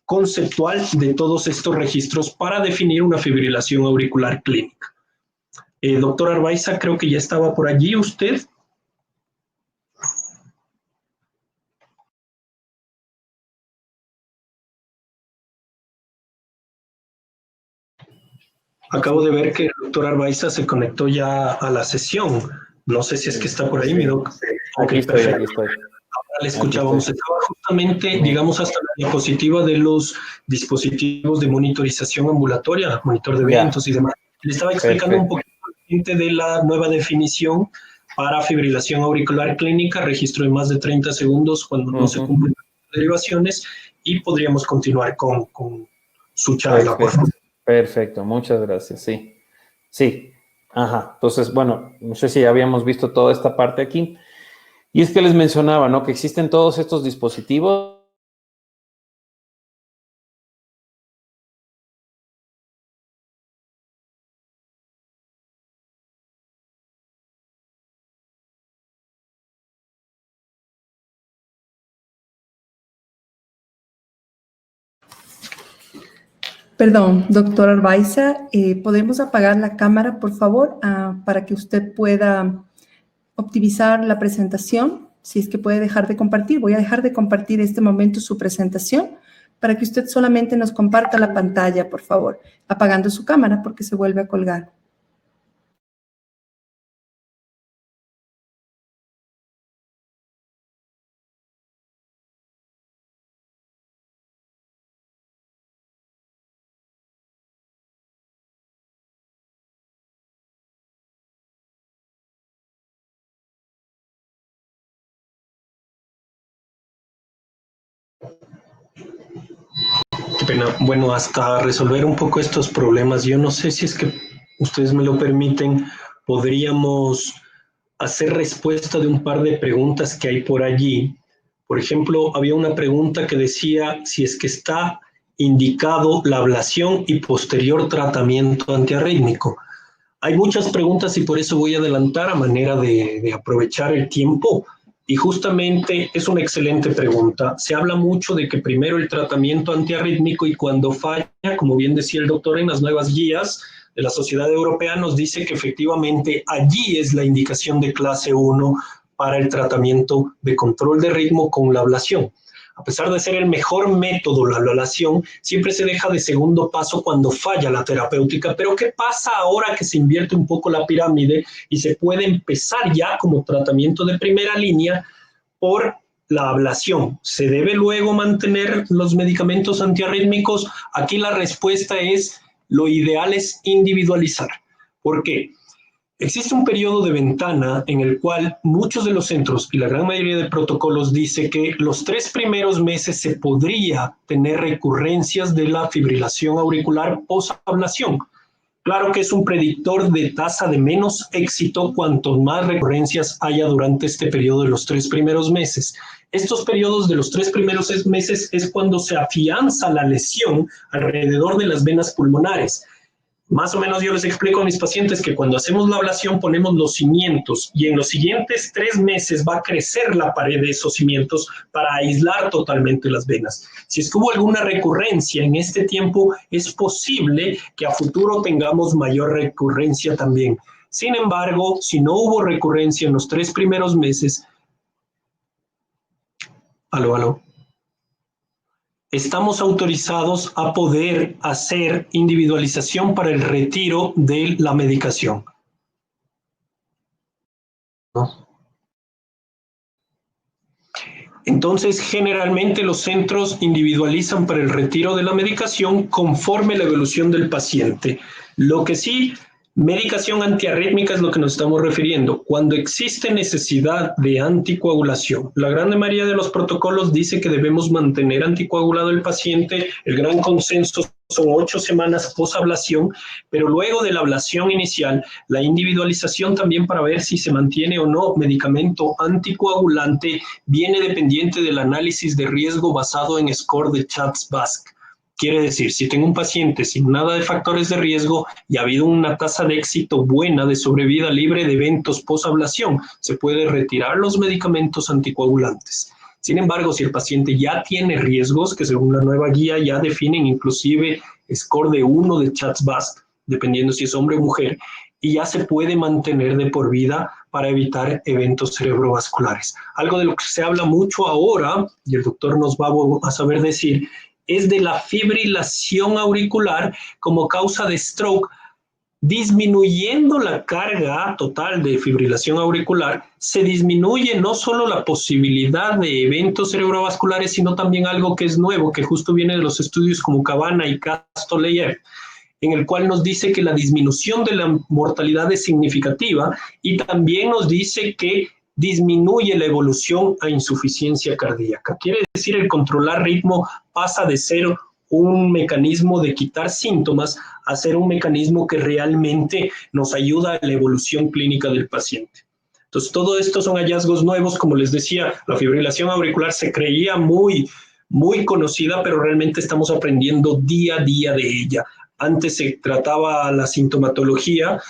conceptual de todos estos registros para definir una fibrilación auricular clínica. Doctor Arbaiza, creo que ya estaba por allí usted. Acabo de ver que el doctor Arbaiza se conectó ya a la sesión. No sé si es que está por ahí, mi doc. Aquí estoy. Ahora le escuchábamos. Estaba justamente, digamos, hasta la diapositiva de los dispositivos de monitorización ambulatoria, monitor de eventos y demás. Le estaba explicando un poquito de la nueva definición para fibrilación auricular clínica, registro de más de 30 segundos cuando no se cumplen las derivaciones, y podríamos continuar con su charla, por favor. Perfecto, muchas gracias, sí, ajá, entonces, bueno, no sé si ya habíamos visto toda esta parte aquí, y es que les mencionaba, ¿no?, que existen todos estos dispositivos. Perdón, doctor Arbaiza, ¿podemos apagar la cámara, por favor, para que usted pueda optimizar la presentación? Si es que puede dejar de compartir. Voy a dejar de compartir en este momento su presentación para que usted solamente nos comparta la pantalla, por favor, apagando su cámara porque se vuelve a colgar. Qué pena. Bueno, hasta resolver un poco estos problemas, yo no sé si es que ustedes me lo permiten, podríamos hacer respuesta de un par de preguntas que hay por allí. Por ejemplo, había una pregunta que decía si es que está indicado la ablación y posterior tratamiento antiarrítmico. Hay muchas preguntas y por eso voy a adelantar a manera de aprovechar el tiempo. Y justamente es una excelente pregunta. Se habla mucho de que primero el tratamiento antiarrítmico, y cuando falla, como bien decía el doctor en las nuevas guías de la Sociedad Europea, nos dice que efectivamente allí es la indicación de clase 1 para el tratamiento de control de ritmo con la ablación. A pesar de ser el mejor método, la ablación, siempre se deja de segundo paso cuando falla la terapéutica. Pero ¿qué pasa ahora que se invierte un poco la pirámide y se puede empezar ya como tratamiento de primera línea por la ablación? ¿Se debe luego mantener los medicamentos antiarrítmicos? Aquí la respuesta es: lo ideal es individualizar. ¿Por qué? Existe un periodo de ventana en el cual muchos de los centros y la gran mayoría de protocolos dice que los 3 primeros meses se podría tener recurrencias de la fibrilación auricular posablación. Claro que es un predictor de tasa de menos éxito cuanto más recurrencias haya durante este periodo de los 3 primeros meses. Estos periodos de los 3 primeros meses es cuando se afianza la lesión alrededor de las venas pulmonares. Más o menos yo les explico a mis pacientes que cuando hacemos la ablación ponemos los cimientos y en los siguientes 3 meses va a crecer la pared de esos cimientos para aislar totalmente las venas. Si es que hubo alguna recurrencia en este tiempo, es posible que a futuro tengamos mayor recurrencia también. Sin embargo, si no hubo recurrencia en los 3 primeros meses, estamos autorizados a poder hacer individualización para el retiro de la medicación. ¿No? Entonces, generalmente los centros individualizan para el retiro de la medicación conforme la evolución del paciente. Lo que sí, medicación antiarrítmica es lo que nos estamos refiriendo. Cuando existe necesidad de anticoagulación, la gran mayoría de los protocolos dice que debemos mantener anticoagulado el paciente. El gran consenso son 8 semanas posablación, pero luego de la ablación inicial, la individualización también para ver si se mantiene o no medicamento anticoagulante viene dependiente del análisis de riesgo basado en score de Chats-Basque. Quiere decir, si tengo un paciente sin nada de factores de riesgo y ha habido una tasa de éxito buena de sobrevida libre de eventos posablación, se puede retirar los medicamentos anticoagulantes. Sin embargo, si el paciente ya tiene riesgos, que según la nueva guía ya definen inclusive score de 1 de CHADS-VASc, dependiendo si es hombre o mujer, y ya se puede mantener de por vida para evitar eventos cerebrovasculares. Algo de lo que se habla mucho ahora, y el doctor nos va a saber decir, es de la fibrilación auricular como causa de stroke. Disminuyendo la carga total de fibrilación auricular, se disminuye no solo la posibilidad de eventos cerebrovasculares, sino también algo que es nuevo, que justo viene de los estudios como Cabana y Castoleyev, en el cual nos dice que la disminución de la mortalidad es significativa y también nos dice que disminuye la evolución a insuficiencia cardíaca. Quiere decir, el controlar ritmo pasa de ser un mecanismo de quitar síntomas a ser un mecanismo que realmente nos ayuda a la evolución clínica del paciente. Entonces, todo esto son hallazgos nuevos. Como les decía, la fibrilación auricular se creía muy conocida, pero realmente estamos aprendiendo día a día de ella. Antes se trataba la sintomatología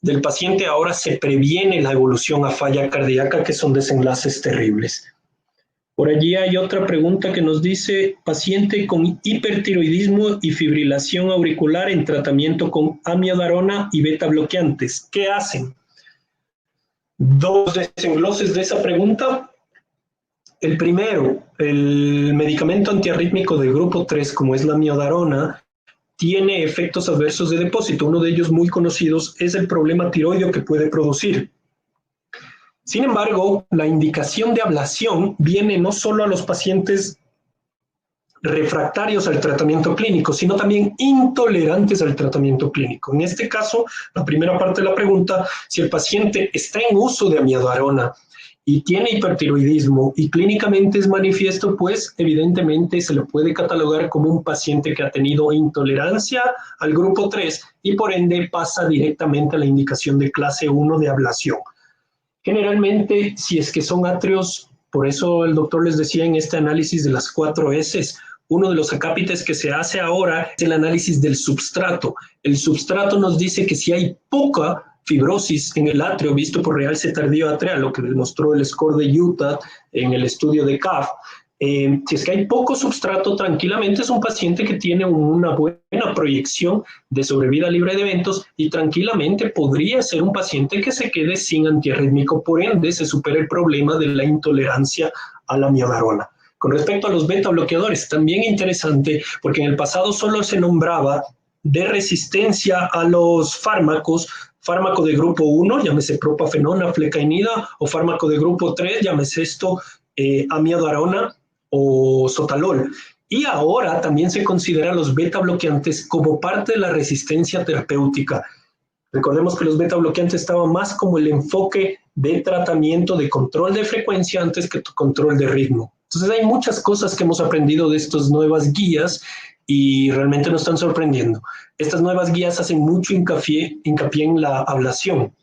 del paciente, ahora se previene la evolución a falla cardíaca, que son desenlaces terribles. Por allí hay otra pregunta que nos dice, paciente con hipertiroidismo y fibrilación auricular en tratamiento con amiodarona y beta bloqueantes, ¿qué hacen? Dos desengloses de esa pregunta. El primero, el medicamento antiarrítmico del grupo 3, como es la amiodarona, tiene efectos adversos de depósito. Uno de ellos muy conocidos es el problema tiroideo que puede producir. Sin embargo, la indicación de ablación viene no solo a los pacientes refractarios al tratamiento clínico, sino también intolerantes al tratamiento clínico. En este caso, la primera parte de la pregunta, si el paciente está en uso de amiodarona y tiene hipertiroidismo y clínicamente es manifiesto, pues evidentemente se le puede catalogar como un paciente que ha tenido intolerancia al grupo 3 y por ende pasa directamente a la indicación de clase 1 de ablación. Generalmente, si es que son atrios, por eso el doctor les decía en este análisis de las 4 S, uno de los acápites que se hace ahora es el análisis del substrato. El substrato nos dice que si hay poca fibrosis en el atrio, visto por realce tardío atrial, lo que demostró el score de Utah en el estudio de CAF, si es que hay poco substrato, tranquilamente es un paciente que tiene una buena proyección de sobrevida libre de eventos y tranquilamente podría ser un paciente que se quede sin antiarrítmico, por ende se supera el problema de la intolerancia a la amiodarona. Con respecto a los beta bloqueadores, también interesante, porque en el pasado solo se nombraba de resistencia a los fármacos, fármaco de grupo 1, llámese propafenona, flecainida, o fármaco de grupo 3, llámese esto, amiodarona o sotalol. Y ahora también se considera los beta bloqueantes como parte de la resistencia terapéutica. Recordemos que los beta bloqueantes estaban más como el enfoque de tratamiento de control de frecuencia antes que control de ritmo. Entonces hay muchas cosas que hemos aprendido de estas nuevas guías y realmente nos están sorprendiendo. Estas nuevas guías hacen mucho hincapié en la ablación.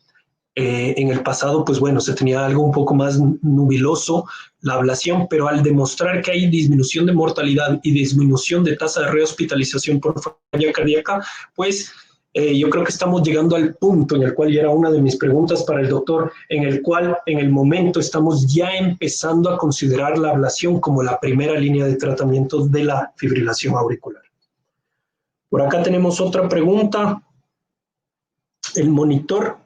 En el pasado, pues bueno, se tenía algo un poco más nubiloso, la ablación, pero al demostrar que hay disminución de mortalidad y disminución de tasa de rehospitalización por falla cardíaca, pues yo creo que estamos llegando al punto en el cual, y era una de mis preguntas para el doctor, en el cual en el momento estamos ya empezando a considerar la ablación como la primera línea de tratamiento de la fibrilación auricular. Por acá tenemos otra pregunta. El monitor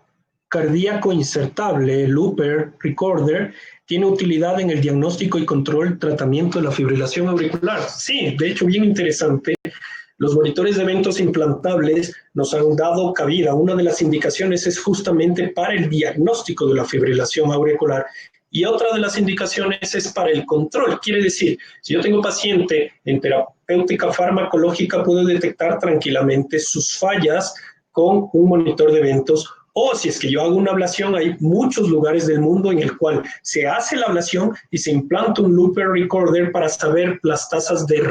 cardíaco insertable, el Looper Recorder, tiene utilidad en el diagnóstico y control tratamiento de la fibrilación auricular. Sí, de hecho, bien interesante. Los monitores de eventos implantables nos han dado cabida. Una de las indicaciones es justamente para el diagnóstico de la fibrilación auricular y otra de las indicaciones es para el control. Quiere decir, si yo tengo paciente en terapéutica farmacológica, puedo detectar tranquilamente sus fallas con un monitor de eventos. O si es que yo hago una ablación, hay muchos lugares del mundo en el cual se hace la ablación y se implanta un Looper Recorder para saber las tasas de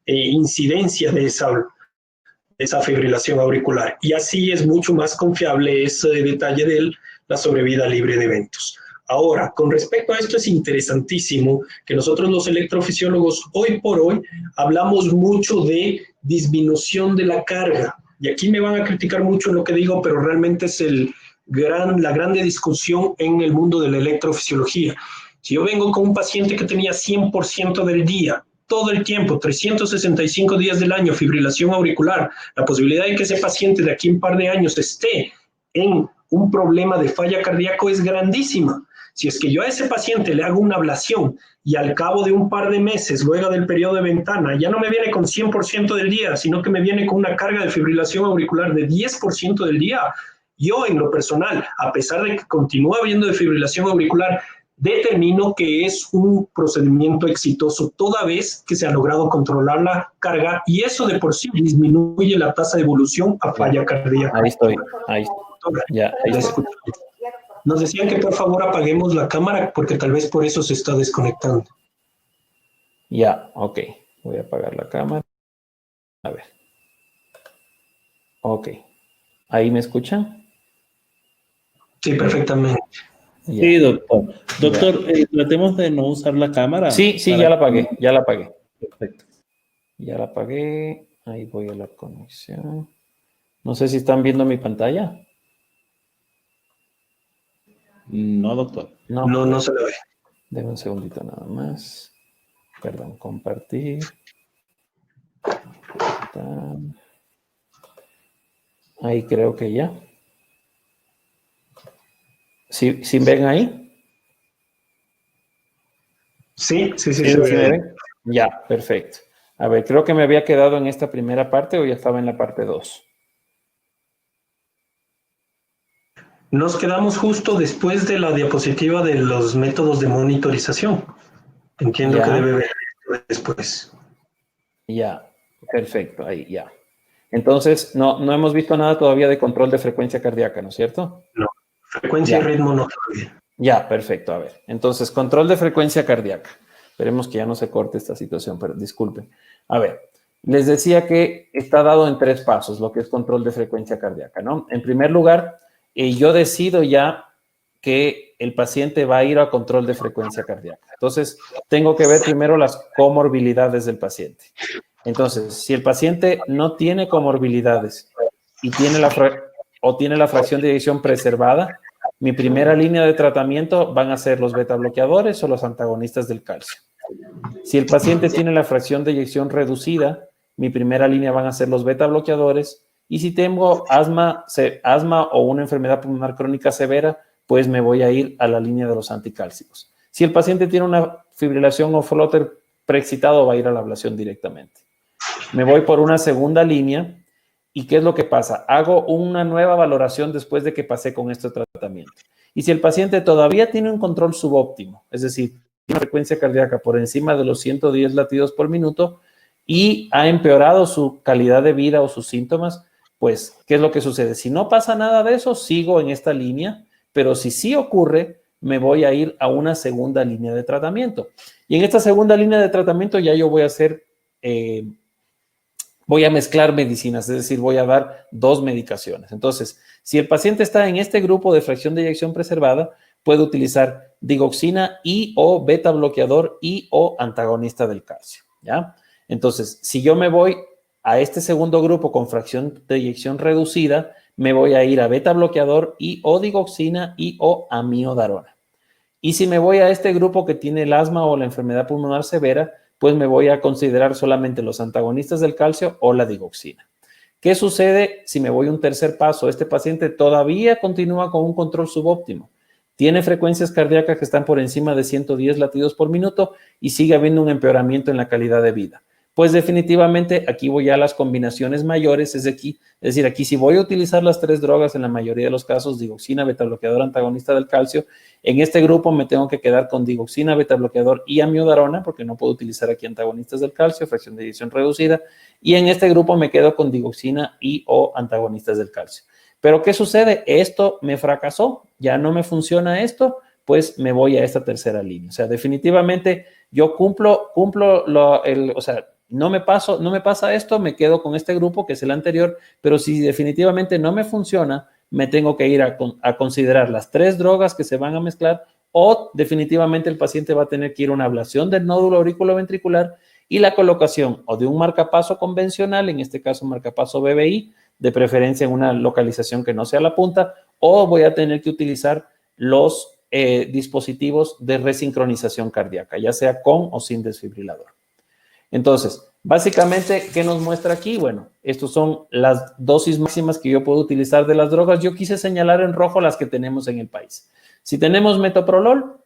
reincidencia de esa fibrilación auricular. Y así es mucho más confiable ese detalle de la sobrevida libre de eventos. Ahora, con respecto a esto es interesantísimo que nosotros los electrofisiólogos hoy por hoy hablamos mucho de disminución de la carga. Y aquí me van a criticar mucho en lo que digo, pero realmente es la grande discusión en el mundo de la electrofisiología. Si yo vengo con un paciente que tenía 100% del día, todo el tiempo, 365 días del año, fibrilación auricular, la posibilidad de que ese paciente de aquí a un par de años esté en un problema de falla cardíaco es grandísima. Si es que yo a ese paciente le hago una ablación y al cabo de un par de meses, luego del periodo de ventana, ya no me viene con 100% del día, sino que me viene con una carga de fibrilación auricular de 10% del día, yo en lo personal, a pesar de que continúa habiendo fibrilación auricular, determino que es un procedimiento exitoso toda vez que se ha logrado controlar la carga y eso de por sí disminuye la tasa de evolución a falla cardíaca. Ahí estoy. Ya, ahí estoy. Nos decían que por favor apaguemos la cámara porque tal vez por eso se está desconectando. Ya, ok. Voy a apagar la cámara. A ver. Ok. ¿Ahí me escuchan? Sí, perfectamente. Ya. Sí, doctor. Doctor, tratemos de no usar la cámara. Sí, ya la apagué, ya la apagué. Perfecto. Ya la apagué. Ahí voy a la conexión. No sé si están viendo mi pantalla. No, doctor. No se lo ve. Denme un segundito nada más. Perdón, compartir. Ahí creo que ya. ¿Sí ven ahí? Sí. ¿Sí me ven? Ya, perfecto. A ver, creo que me había quedado en esta primera parte o ya estaba en la parte 2. Nos quedamos justo después de la diapositiva de los métodos de monitorización. Entiendo que debe ver después. Ya, perfecto, ahí ya. Entonces, no hemos visto nada todavía de control de frecuencia cardíaca, ¿no es cierto? No, frecuencia y ritmo no todavía. Ya, perfecto, a ver. Entonces, control de frecuencia cardíaca. Esperemos que ya no se corte esta situación, pero disculpen. A ver, les decía que está dado en 3 pasos lo que es control de frecuencia cardíaca, ¿no? En primer lugar, yo decido ya que el paciente va a ir a control de frecuencia cardíaca. Entonces, tengo que ver primero las comorbilidades del paciente. Entonces, si el paciente no tiene comorbilidades y tiene la fracción de eyección preservada, mi primera línea de tratamiento van a ser los beta bloqueadores o los antagonistas del calcio. Si el paciente tiene la fracción de eyección reducida, mi primera línea van a ser los beta bloqueadores. Y si tengo asma o una enfermedad pulmonar crónica severa, pues me voy a ir a la línea de los anticálcicos. Si el paciente tiene una fibrilación o flutter preexcitado, va a ir a la ablación directamente. Me voy por una segunda línea. ¿Y qué es lo que pasa? Hago una nueva valoración después de que pasé con este tratamiento. Y si el paciente todavía tiene un control subóptimo, es decir, una frecuencia cardíaca por encima de los 110 latidos por minuto y ha empeorado su calidad de vida o sus síntomas, pues, ¿qué es lo que sucede? Si no pasa nada de eso, sigo en esta línea, pero si sí ocurre, me voy a ir a una segunda línea de tratamiento. Y en esta segunda línea de tratamiento ya yo voy a hacer... voy a mezclar medicinas, es decir, voy a dar 2 medicaciones. Entonces, si el paciente está en este grupo de fracción de eyección preservada, puede utilizar digoxina y o beta bloqueador y o antagonista del calcio, ¿ya? Entonces, si yo me voy a este segundo grupo con fracción de eyección reducida, me voy a ir a beta bloqueador y o digoxina y o amiodarona. Y si me voy a este grupo que tiene el asma o la enfermedad pulmonar severa, pues me voy a considerar solamente los antagonistas del calcio o la digoxina. ¿Qué sucede si me voy a un tercer paso? Este paciente todavía continúa con un control subóptimo. Tiene frecuencias cardíacas que están por encima de 110 latidos por minuto y sigue habiendo un empeoramiento en la calidad de vida. Pues definitivamente aquí voy a las combinaciones mayores, es decir, aquí si voy a utilizar las 3 drogas en la mayoría de los casos, digoxina, beta bloqueador, antagonista del calcio, en este grupo me tengo que quedar con digoxina, beta bloqueador y amiodarona, porque no puedo utilizar aquí antagonistas del calcio, fracción de eyección reducida, y en este grupo me quedo con digoxina y o antagonistas del calcio. Pero ¿qué sucede? Esto me fracasó, ya no me funciona esto, pues me voy a esta tercera línea. O sea, definitivamente yo cumplo no me pasa esto, me quedo con este grupo que es el anterior, pero si definitivamente no me funciona, me tengo que ir a considerar las 3 drogas que se van a mezclar o definitivamente el paciente va a tener que ir a una ablación del nódulo auriculoventricular y la colocación o de un marcapaso convencional, en este caso marcapaso BBI, de preferencia en una localización que no sea la punta, o voy a tener que utilizar los dispositivos de resincronización cardíaca, ya sea con o sin desfibrilador. Entonces, básicamente, ¿qué nos muestra aquí? Bueno, estos son las dosis máximas que yo puedo utilizar de las drogas. Yo quise señalar en rojo las que tenemos en el país. Si tenemos metoprolol,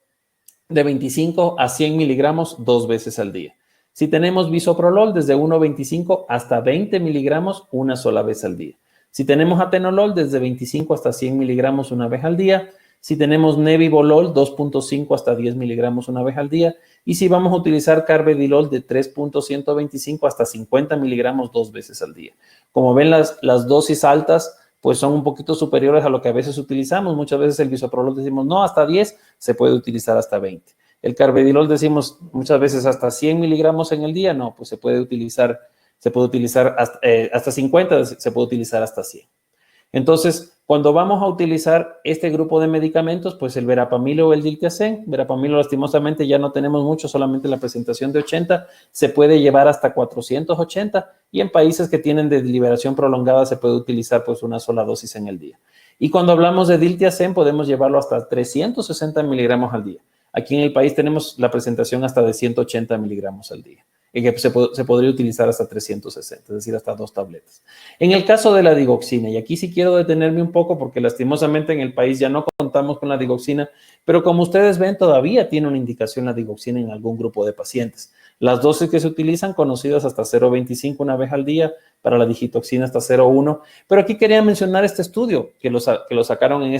de 25 a 100 miligramos 2 veces al día. Si tenemos bisoprolol, desde 1,25 hasta 20 miligramos una sola vez al día. Si tenemos atenolol, desde 25 hasta 100 miligramos una vez al día. Si tenemos nebivolol, 2,5 hasta 10 miligramos una vez al día. Y si vamos a utilizar carvedilol, de 3,125 hasta 50 miligramos 2 veces al día. Como ven, las dosis altas pues son un poquito superiores a lo que a veces utilizamos. Muchas veces el bisoprolol decimos, no, hasta 10, se puede utilizar hasta 20. El carvedilol decimos muchas veces hasta 100 miligramos en el día, no, pues se puede utilizar hasta 50, se puede utilizar hasta 100. Entonces, cuando vamos a utilizar este grupo de medicamentos, pues el verapamil o el diltiazem, verapamil lastimosamente ya no tenemos mucho, solamente la presentación de 80, se puede llevar hasta 480 y en países que tienen de liberación prolongada se puede utilizar pues una sola dosis en el día. Y cuando hablamos de diltiazem podemos llevarlo hasta 360 miligramos al día. Aquí en el país tenemos la presentación hasta de 180 miligramos al día. Y que se podría utilizar hasta 360, es decir, hasta 2 tabletas. En el caso de la digoxina, y aquí sí quiero detenerme un poco porque lastimosamente en el país ya no contamos con la digoxina, pero como ustedes ven, todavía tiene una indicación la digoxina en algún grupo de pacientes. Las dosis que se utilizan, conocidas hasta 0,25 una vez al día, para la digitoxina hasta 0,1, pero aquí quería mencionar este estudio que lo sacaron en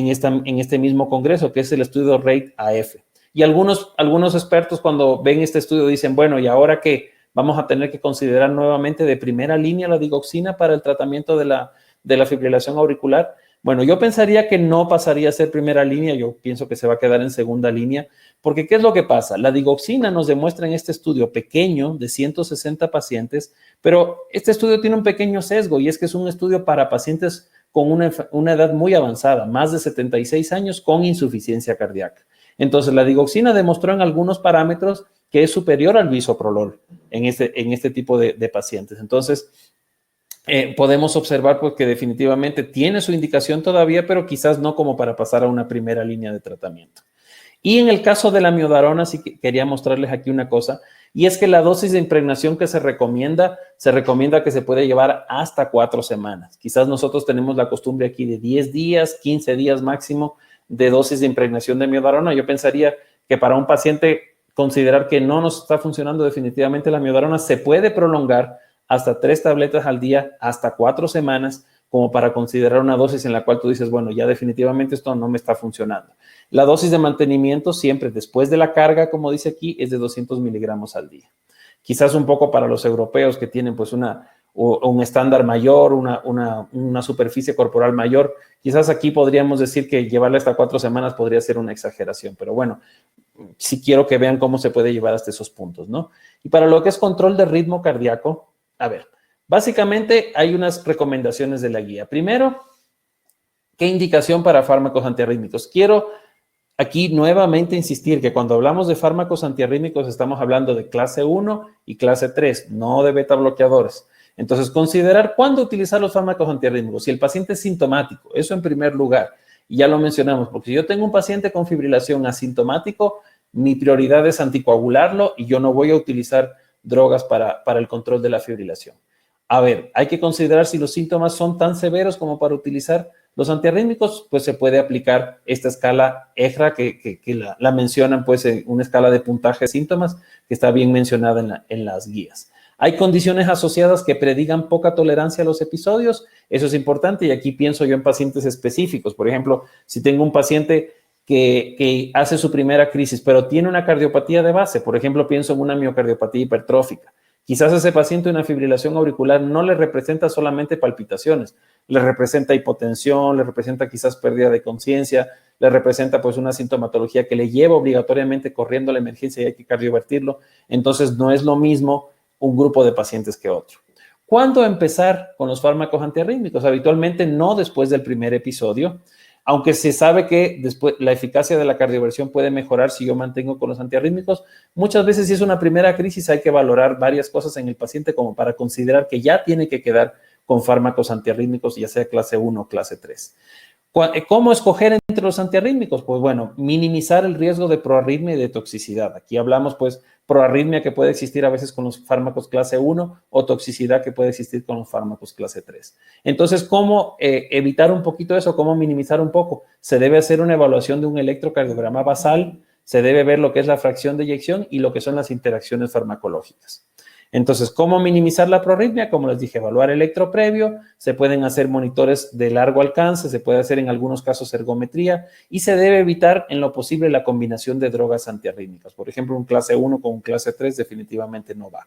este mismo congreso, que es el estudio RATE-AF. Y algunos expertos cuando ven este estudio dicen, bueno, ¿y ahora qué? Vamos a tener que considerar nuevamente de primera línea la digoxina para el tratamiento de la fibrilación auricular. Bueno, yo pensaría que no pasaría a ser primera línea, yo pienso que se va a quedar en segunda línea, porque ¿qué es lo que pasa? La digoxina nos demuestra en este estudio pequeño de 160 pacientes, pero este estudio tiene un pequeño sesgo y es que es un estudio para pacientes con una edad muy avanzada, más de 76 años con insuficiencia cardíaca. Entonces, la digoxina demostró en algunos parámetros que es superior al bisoprolol en este tipo de pacientes. Entonces, podemos observar pues, que definitivamente tiene su indicación todavía, pero quizás no como para pasar a una primera línea de tratamiento. Y en el caso de la miodarona, sí que quería mostrarles aquí una cosa, y es que la dosis de impregnación que se recomienda que se puede llevar hasta 4 semanas. Quizás nosotros tenemos la costumbre aquí de 10 días, 15 días máximo, de dosis de impregnación de miodarona. Yo pensaría que para un paciente considerar que no nos está funcionando definitivamente la miodarona, se puede prolongar hasta 3 tabletas al día, hasta 4 semanas, como para considerar una dosis en la cual tú dices, bueno, ya definitivamente esto no me está funcionando. La dosis de mantenimiento siempre después de la carga, como dice aquí, es de 200 miligramos al día. Quizás un poco para los europeos que tienen pues un estándar mayor, una superficie corporal mayor. Quizás aquí podríamos decir que llevarla hasta 4 semanas podría ser una exageración, pero bueno, sí quiero que vean cómo se puede llevar hasta esos puntos, ¿no? Y para lo que es control de ritmo cardíaco, a ver, básicamente hay unas recomendaciones de la guía. Primero, ¿qué indicación para fármacos antiarrítmicos? Quiero aquí nuevamente insistir que cuando hablamos de fármacos antiarrítmicos estamos hablando de clase 1 y clase 3, no de beta bloqueadores. Entonces, considerar cuándo utilizar los fármacos antiarrítmicos. Si el paciente es sintomático, eso en primer lugar, y ya lo mencionamos, porque si yo tengo un paciente con fibrilación asintomático, mi prioridad es anticoagularlo y yo no voy a utilizar drogas para el control de la fibrilación. A ver, hay que considerar si los síntomas son tan severos como para utilizar los antiarrítmicos, pues se puede aplicar esta escala EJRA que la mencionan, pues una escala de puntaje de síntomas que está bien mencionada en las guías. Hay condiciones asociadas que predigan poca tolerancia a los episodios, eso es importante y aquí pienso yo en pacientes específicos. Por ejemplo, si tengo un paciente que hace su primera crisis, pero tiene una cardiopatía de base, por ejemplo, pienso en una miocardiopatía hipertrófica. Quizás a ese paciente una fibrilación auricular no le representa solamente palpitaciones, le representa hipotensión, le representa quizás pérdida de conciencia, le representa pues una sintomatología que le lleva obligatoriamente corriendo a la emergencia y hay que cardiovertirlo. Entonces no es lo mismo un grupo de pacientes que otro. ¿Cuándo empezar con los fármacos antiarrítmicos? Habitualmente no después del primer episodio. aunque se sabe que después la eficacia de la cardioversión puede mejorar si yo mantengo con los antiarrítmicos, muchas veces si es una primera crisis hay que valorar varias cosas en el paciente como para considerar que ya tiene que quedar con fármacos antiarrítmicos, ya sea clase 1 o clase 3. ¿Cómo escoger entre los antiarrítmicos? Pues bueno, minimizar el riesgo de proarritmia y de toxicidad. Aquí hablamos pues proarritmia que puede existir a veces con los fármacos clase 1 o toxicidad que puede existir con los fármacos clase 3. Entonces, ¿cómo evitar un poquito eso? ¿Cómo minimizar un poco? Se debe hacer una evaluación de un electrocardiograma basal, se debe ver lo que es la fracción de eyección y lo que son las interacciones farmacológicas. Entonces, ¿cómo minimizar la proarritmia? Como les dije, evaluar electro previo, se pueden hacer monitores de largo alcance, se puede hacer en algunos casos ergometría y se debe evitar en lo posible la combinación de drogas antiarrítmicas. Por ejemplo, un clase 1 con un clase 3 definitivamente no va.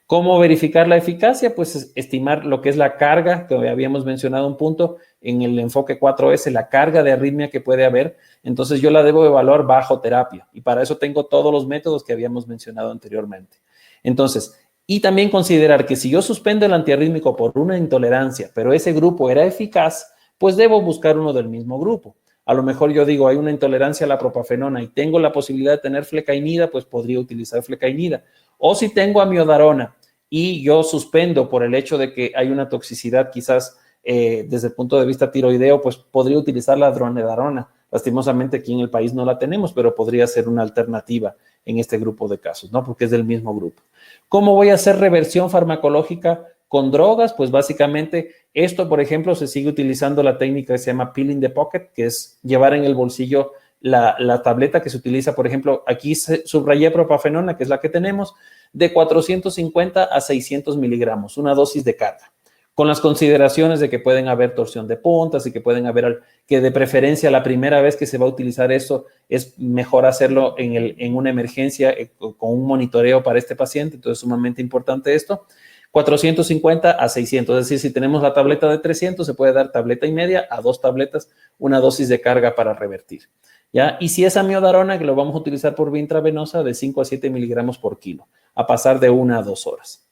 ¿Cómo verificar la eficacia? Pues estimar lo que es la carga, que habíamos mencionado un punto en el enfoque 4S, la carga de arritmia que puede haber. Entonces, yo la debo evaluar bajo terapia y para eso tengo todos los métodos que habíamos mencionado anteriormente. Entonces, y también considerar que si yo suspendo el antiarrítmico por una intolerancia, pero ese grupo era eficaz, pues debo buscar uno del mismo grupo. A lo mejor yo digo, hay una intolerancia a la propafenona y tengo la posibilidad de tener flecainida, pues podría utilizar flecainida. O si tengo amiodarona y yo suspendo por el hecho de que hay una toxicidad quizás desde el punto de vista tiroideo, pues podría utilizar la dronedarona. Lastimosamente aquí en el país no la tenemos, pero podría ser una alternativa en este grupo de casos, ¿no? Porque es del mismo grupo. ¿Cómo voy a hacer reversión farmacológica con drogas? Pues básicamente esto, por ejemplo, se sigue utilizando la técnica que se llama pill in the pocket, que es llevar en el bolsillo la tableta que se utiliza, por ejemplo, aquí subrayé propafenona, que es la que tenemos, de 450 a 600 miligramos, una dosis de carga, con las consideraciones de que pueden haber torsión de puntas y que pueden haber, que de preferencia la primera vez que se va a utilizar eso es mejor hacerlo en una emergencia con un monitoreo para este paciente, entonces es sumamente importante esto. 450 a 600, es decir, si tenemos la tableta de 300, se puede dar tableta y media a 2 tabletas, una dosis de carga para revertir, ¿ya? Y si es amiodarona, que lo vamos a utilizar por vía intravenosa, de 5 a 7 miligramos por kilo, a pasar de 1 a 2 horas.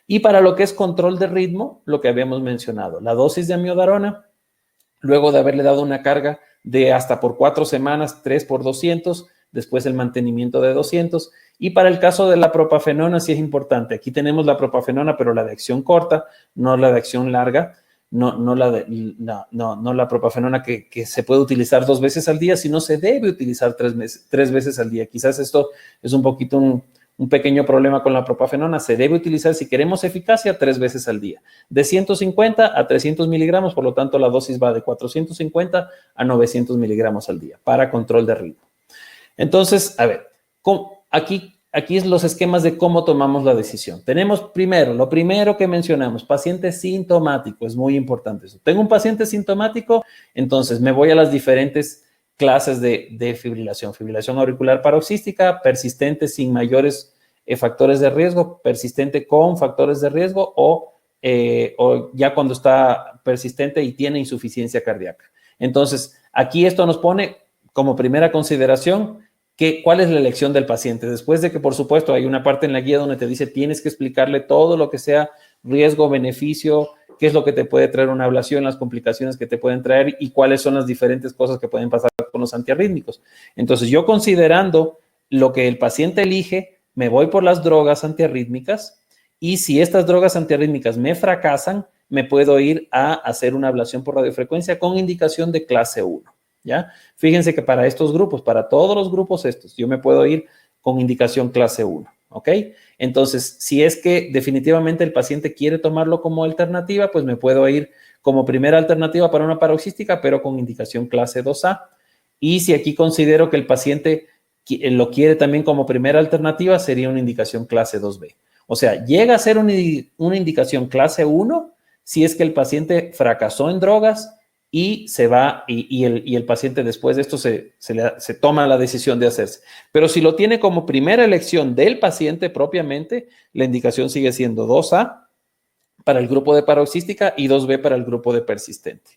Y para lo que es control de ritmo, lo que habíamos mencionado, la dosis de amiodarona, luego de haberle dado una carga de hasta por 4 semanas, 3 por 200, después el mantenimiento de 200. Y para el caso de la propafenona sí es importante. Aquí tenemos la propafenona, pero la de acción corta, no la de acción larga, no la propafenona que se puede utilizar 2 veces al día, sino se debe utilizar 3 veces al día. Quizás esto es un poquito un pequeño problema con la propafenona. Se debe utilizar, si queremos eficacia, 3 veces al día. De 150 a 300 miligramos, por lo tanto, la dosis va de 450 a 900 miligramos al día para control de ritmo. Entonces, a ver, aquí es los esquemas de cómo tomamos la decisión. Tenemos primero, lo primero que mencionamos, paciente sintomático, es muy importante eso. Tengo un paciente sintomático, entonces me voy a las diferentes clases de fibrilación. Fibrilación auricular paroxística, persistente sin mayores factores de riesgo, persistente con factores de riesgo o ya cuando está persistente y tiene insuficiencia cardíaca. Entonces, aquí esto nos pone como primera consideración cuál es la elección del paciente. Después de que, por supuesto, hay una parte en la guía donde te dice tienes que explicarle todo lo que sea riesgo, beneficio, qué es lo que te puede traer una ablación, las complicaciones que te pueden traer y cuáles son las diferentes cosas que pueden pasar con los antiarrítmicos. Entonces, yo considerando lo que el paciente elige, me voy por las drogas antiarrítmicas y si estas drogas antiarrítmicas me fracasan, me puedo ir a hacer una ablación por radiofrecuencia con indicación de clase 1, ¿ya? Fíjense que para estos grupos, para todos los grupos estos, yo me puedo ir con indicación clase 1, ¿ok? Entonces, si es que definitivamente el paciente quiere tomarlo como alternativa, pues me puedo ir como primera alternativa para una paroxística, pero con indicación clase 2A. Y si aquí considero que el paciente lo quiere también como primera alternativa, sería una indicación clase 2B. O sea, llega a ser una indicación clase 1 si es que el paciente fracasó en drogas y se va y el paciente después de esto se toma la decisión de hacerse. Pero si lo tiene como primera elección del paciente propiamente, la indicación sigue siendo 2A para el grupo de paroxística y 2B para el grupo de persistente.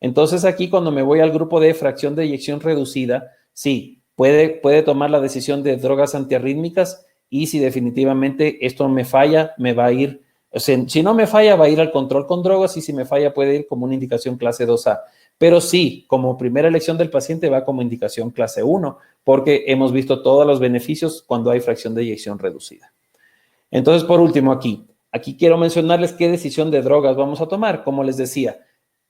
Entonces aquí cuando me voy al grupo de fracción de eyección reducida, sí, puede tomar la decisión de drogas antiarrítmicas y si definitivamente esto me falla, me va a ir, o sea, si no me falla, va a ir al control con drogas y si me falla puede ir como una indicación clase 2A. pero sí, como primera elección del paciente va como indicación clase 1, porque hemos visto todos los beneficios cuando hay fracción de eyección reducida. Entonces, por último, aquí quiero mencionarles qué decisión de drogas vamos a tomar. Como les decía,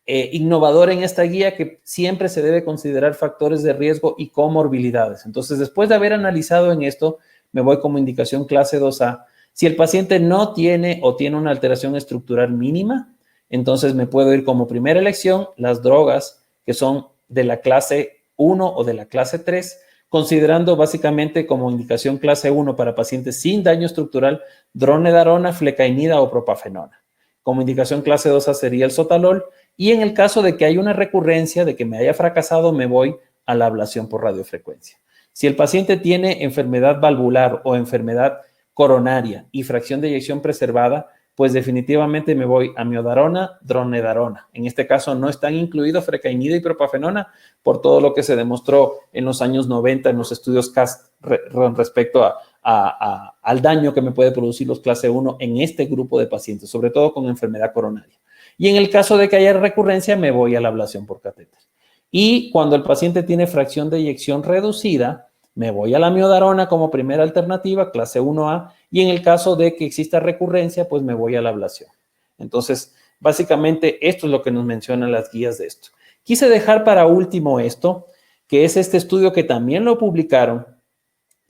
innovador en esta guía que siempre se debe considerar factores de riesgo y comorbilidades. Entonces, después de haber analizado en esto, me voy como indicación clase 2A. Si el paciente no tiene o tiene una alteración estructural mínima, entonces me puedo ir como primera elección las drogas que son de la clase 1 o de la clase 3, considerando básicamente como indicación clase 1 para pacientes sin daño estructural, dronedarona, flecainida o propafenona. Como indicación clase 2A sería el sotalol, y en el caso de que haya una recurrencia, de que me haya fracasado, me voy a la ablación por radiofrecuencia. Si el paciente tiene enfermedad valvular o enfermedad coronaria y fracción de eyección preservada, pues definitivamente me voy a miodarona, dronedarona. En este caso no están incluidos frecainida y propafenona por todo lo que se demostró en los años 90 en los estudios CAST respecto al daño que me puede producir los clase 1 en este grupo de pacientes, sobre todo con enfermedad coronaria. Y en el caso de que haya recurrencia, me voy a la ablación por catéter. Y cuando el paciente tiene fracción de eyección reducida, me voy a la miodarona como primera alternativa, clase 1A, y en el caso de que exista recurrencia, pues me voy a la ablación. Entonces, básicamente, esto es lo que nos mencionan las guías de esto. Quise dejar para último esto, que es este estudio que también lo publicaron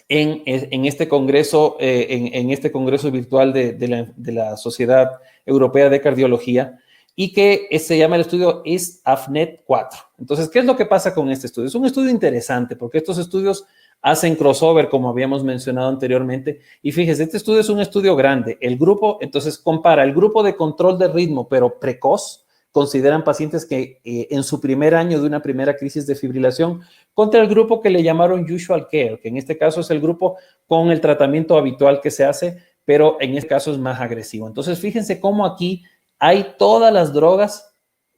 en este congreso, en este congreso virtual de la Sociedad Europea de Cardiología, y que se llama el estudio ISAFNET 4. Entonces, ¿qué es lo que pasa con este estudio? Es un estudio interesante porque estos estudios hacen crossover, como habíamos mencionado anteriormente, y fíjese, este estudio es un estudio grande. El grupo, entonces, compara el grupo de control de ritmo, pero precoz, consideran pacientes que en su primer año de una primera crisis de fibrilación, contra el grupo que le llamaron usual care, que en este caso es el grupo con el tratamiento habitual que se hace, pero en este caso es más agresivo. Entonces, fíjense cómo aquí hay todas las drogas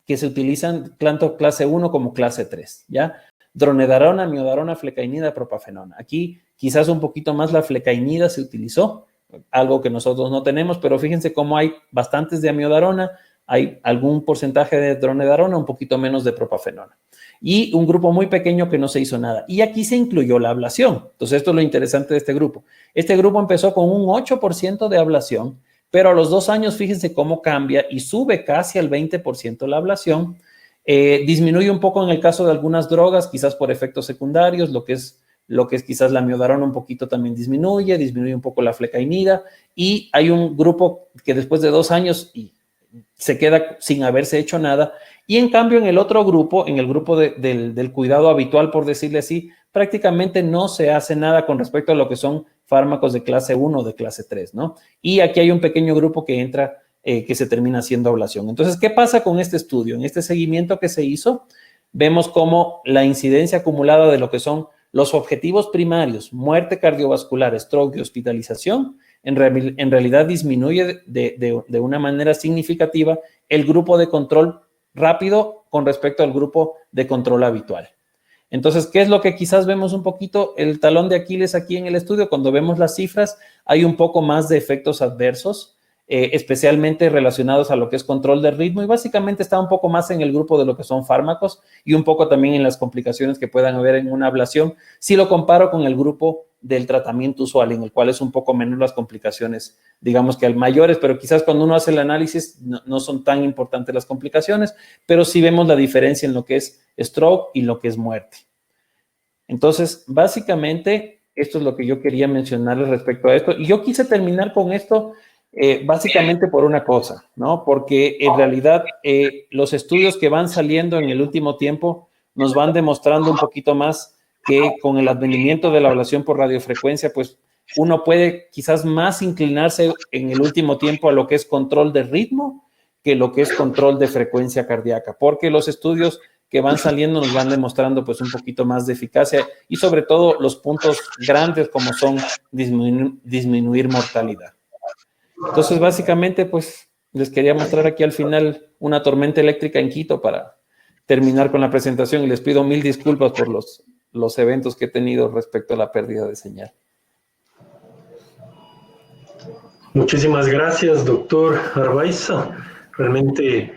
que se utilizan tanto clase 1 como clase 3, ¿ya? Dronedarona, miodarona, flecainida, propafenona. Aquí quizás un poquito más la flecainida se utilizó, algo que nosotros no tenemos, pero fíjense cómo hay bastantes de amiodarona, hay algún porcentaje de dronedarona, un poquito menos de propafenona. Y un grupo muy pequeño que no se hizo nada. Y aquí se incluyó la ablación. Entonces, esto es lo interesante de este grupo. Este grupo empezó con un 8% de ablación, pero a los 2 años, fíjense cómo cambia y sube casi al 20% la ablación. Disminuye un poco en el caso de algunas drogas, quizás por efectos secundarios, lo que es quizás la miodarona un poquito también disminuye un poco la flecainida, y hay un grupo que después de 2 años se queda sin haberse hecho nada, y en cambio en el otro grupo, en el grupo del cuidado habitual, por decirle así, prácticamente no se hace nada con respecto a lo que son fármacos de clase 1 o de clase 3, ¿no? Y aquí hay un pequeño grupo que entra, que se termina haciendo ablación. Entonces, ¿qué pasa con este estudio? En este seguimiento que se hizo, vemos cómo la incidencia acumulada de lo que son los objetivos primarios, muerte cardiovascular, stroke y hospitalización, en realidad disminuye de una manera significativa el grupo de control rápido con respecto al grupo de control habitual. Entonces, ¿qué es lo que quizás vemos un poquito? El talón de Aquiles aquí en el estudio, cuando vemos las cifras, hay un poco más de efectos adversos, especialmente relacionados a lo que es control de ritmo, y básicamente está un poco más en el grupo de lo que son fármacos y un poco también en las complicaciones que puedan haber en una ablación, si lo comparo con el grupo del tratamiento usual, en el cual es un poco menos las complicaciones, digamos que al mayores, pero quizás cuando uno hace el análisis no son tan importantes las complicaciones, pero sí vemos la diferencia en lo que es stroke y lo que es muerte. Entonces, básicamente, esto es lo que yo quería mencionarles respecto a esto, y yo quise terminar con esto básicamente por una cosa, ¿no? Porque en realidad los estudios que van saliendo en el último tiempo nos van demostrando un poquito más que con el advenimiento de la ablación por radiofrecuencia, pues uno puede quizás más inclinarse en el último tiempo a lo que es control de ritmo que lo que es control de frecuencia cardíaca, porque los estudios que van saliendo nos van demostrando pues un poquito más de eficacia y sobre todo los puntos grandes como son disminuir mortalidad. Entonces, básicamente, pues, les quería mostrar aquí al final una tormenta eléctrica en Quito para terminar con la presentación, y les pido 1000 disculpas por los eventos que he tenido respecto a la pérdida de señal. Muchísimas gracias, doctor Arbaiza. Realmente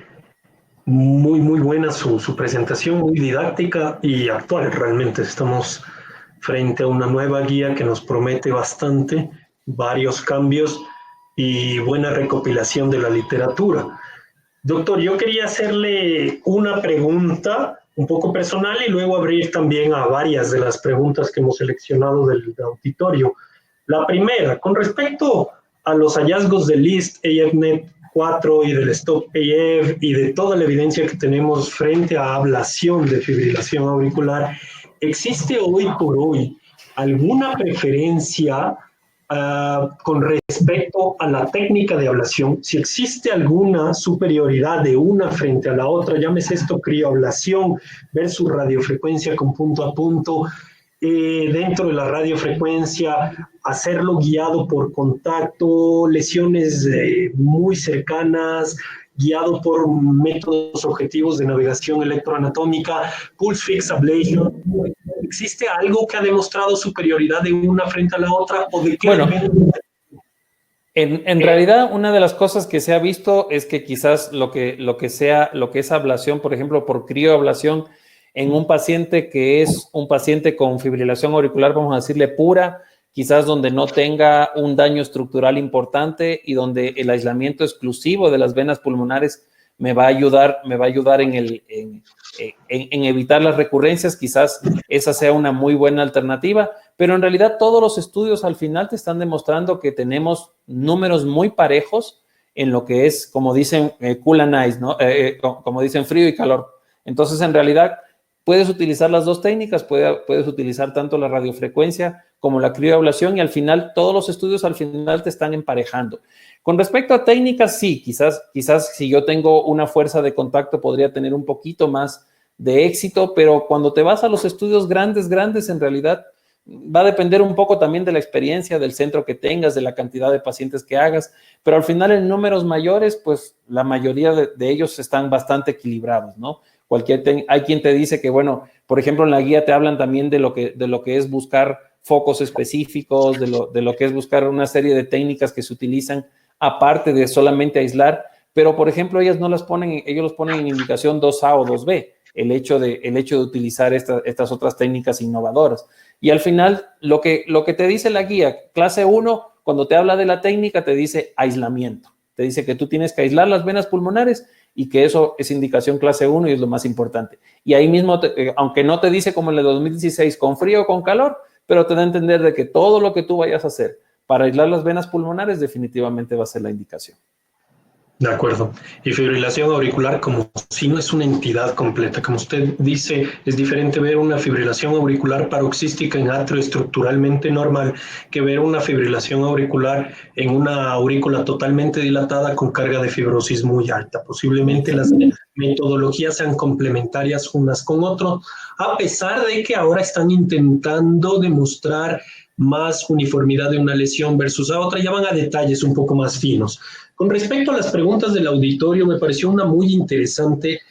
Muy buena su presentación, muy didáctica y actual realmente. Estamos frente a una nueva guía que nos promete bastante, varios cambios y buena recopilación de la literatura. Doctor, yo quería hacerle una pregunta un poco personal y luego abrir también a varias de las preguntas que hemos seleccionado del auditorio. La primera, con respecto a los hallazgos del LIST, AFNet 4 y del STOP-AF y de toda la evidencia que tenemos frente a ablación de fibrilación auricular, ¿existe hoy por hoy alguna preferencia con respecto a la técnica de ablación? Si existe alguna superioridad de una frente a la otra, llámese esto crioablación versus radiofrecuencia con punto a punto, dentro de la radiofrecuencia, hacerlo guiado por contacto, lesiones muy cercanas, guiado por métodos objetivos de navegación electroanatómica, pulse fix ablation. ¿Existe algo que ha demostrado superioridad de una frente a la otra o de qué? Bueno, en realidad, una de las cosas que se ha visto es que quizás lo que es ablación, por ejemplo, por crioablación, en un paciente que es un paciente con fibrilación auricular, vamos a decirle pura, quizás donde no tenga un daño estructural importante y donde el aislamiento exclusivo de las venas pulmonares me va a ayudar en evitar las recurrencias, quizás esa sea una muy buena alternativa, pero en realidad todos los estudios al final te están demostrando que tenemos números muy parejos en lo que es, como dicen, cool and ice, ¿no? Como dicen, frío y calor. Entonces, en realidad, puedes utilizar las dos técnicas, puedes utilizar tanto la radiofrecuencia como la crioablación y al final, todos los estudios al final te están emparejando. Con respecto a técnicas, sí, quizás si yo tengo una fuerza de contacto podría tener un poquito más de éxito, pero cuando te vas a los estudios grandes, en realidad va a depender un poco también de la experiencia, del centro que tengas, de la cantidad de pacientes que hagas, pero al final en números mayores, pues la mayoría de ellos están bastante equilibrados, ¿no? Hay quien te dice que, bueno, por ejemplo, en la guía te hablan también de lo que es buscar focos específicos, de lo que es buscar una serie de técnicas que se utilizan aparte de solamente aislar, pero por ejemplo ellos los ponen en indicación 2A o 2B, el hecho de utilizar estas otras técnicas innovadoras. Y al final, lo que te dice la guía, clase 1, cuando te habla de la técnica, te dice aislamiento. Te dice que tú tienes que aislar las venas pulmonares y que eso es indicación clase 1 y es lo más importante. Y ahí mismo, aunque no te dice como en el 2016, con frío o con calor, pero te da a entender de que todo lo que tú vayas a hacer para aislar las venas pulmonares definitivamente va a ser la indicación. De acuerdo. Y fibrilación auricular como si no es una entidad completa. Como usted dice, es diferente ver una fibrilación auricular paroxística en atrio estructuralmente normal que ver una fibrilación auricular en una aurícula totalmente dilatada con carga de fibrosis muy alta. Posiblemente las metodologías sean complementarias unas con otras, a pesar de que ahora están intentando demostrar más uniformidad de una lesión versus a otra. Ya van a detalles un poco más finos. Con respecto a las preguntas del auditorio, me pareció una muy interesante.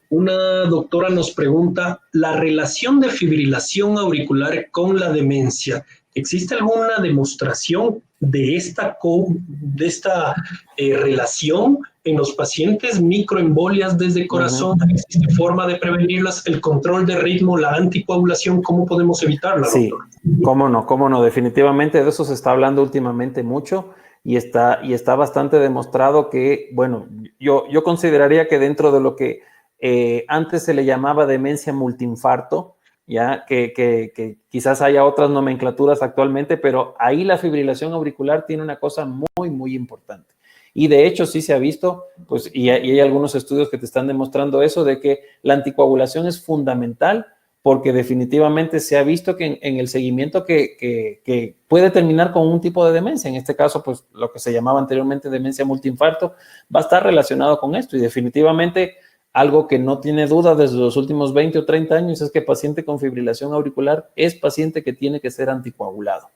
Una doctora nos pregunta, ¿la relación de fibrilación auricular con la demencia? ¿Existe alguna demostración de esta relación en los pacientes microembolias desde corazón? ¿Existe forma de prevenirlas? ¿El control de ritmo, la anticoagulación, cómo podemos evitarla, doctor? Sí, cómo no, definitivamente de eso se está hablando últimamente mucho. Y está bastante demostrado que, bueno, yo consideraría que dentro de lo que antes se le llamaba demencia multiinfarto, ya que quizás haya otras nomenclaturas actualmente, pero ahí la fibrilación auricular tiene una cosa muy importante. Y de hecho sí se ha visto, pues, y hay algunos estudios que te están demostrando eso, de que la anticoagulación es fundamental, porque definitivamente se ha visto que en el seguimiento que puede terminar con un tipo de demencia, en este caso, pues lo que se llamaba anteriormente demencia multiinfarto, va a estar relacionado con esto y definitivamente algo que no tiene duda desde los últimos 20 o 30 años es que paciente con fibrilación auricular es paciente que tiene que ser anticoagulado.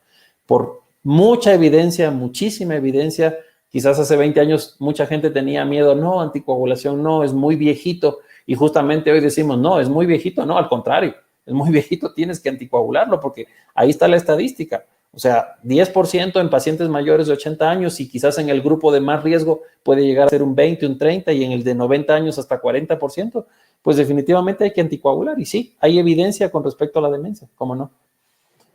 Por mucha evidencia, muchísima evidencia, quizás hace 20 años mucha gente tenía miedo, no, anticoagulación no, es muy viejito. Y justamente hoy decimos, no, es muy viejito, no, al contrario, es muy viejito, tienes que anticoagularlo porque ahí está la estadística. O sea, 10% en pacientes mayores de 80 años y quizás en el grupo de más riesgo puede llegar a ser un 20, un 30 y en el de 90 años hasta 40%, pues definitivamente hay que anticoagular. Y sí, hay evidencia con respecto a la demencia, ¿cómo no?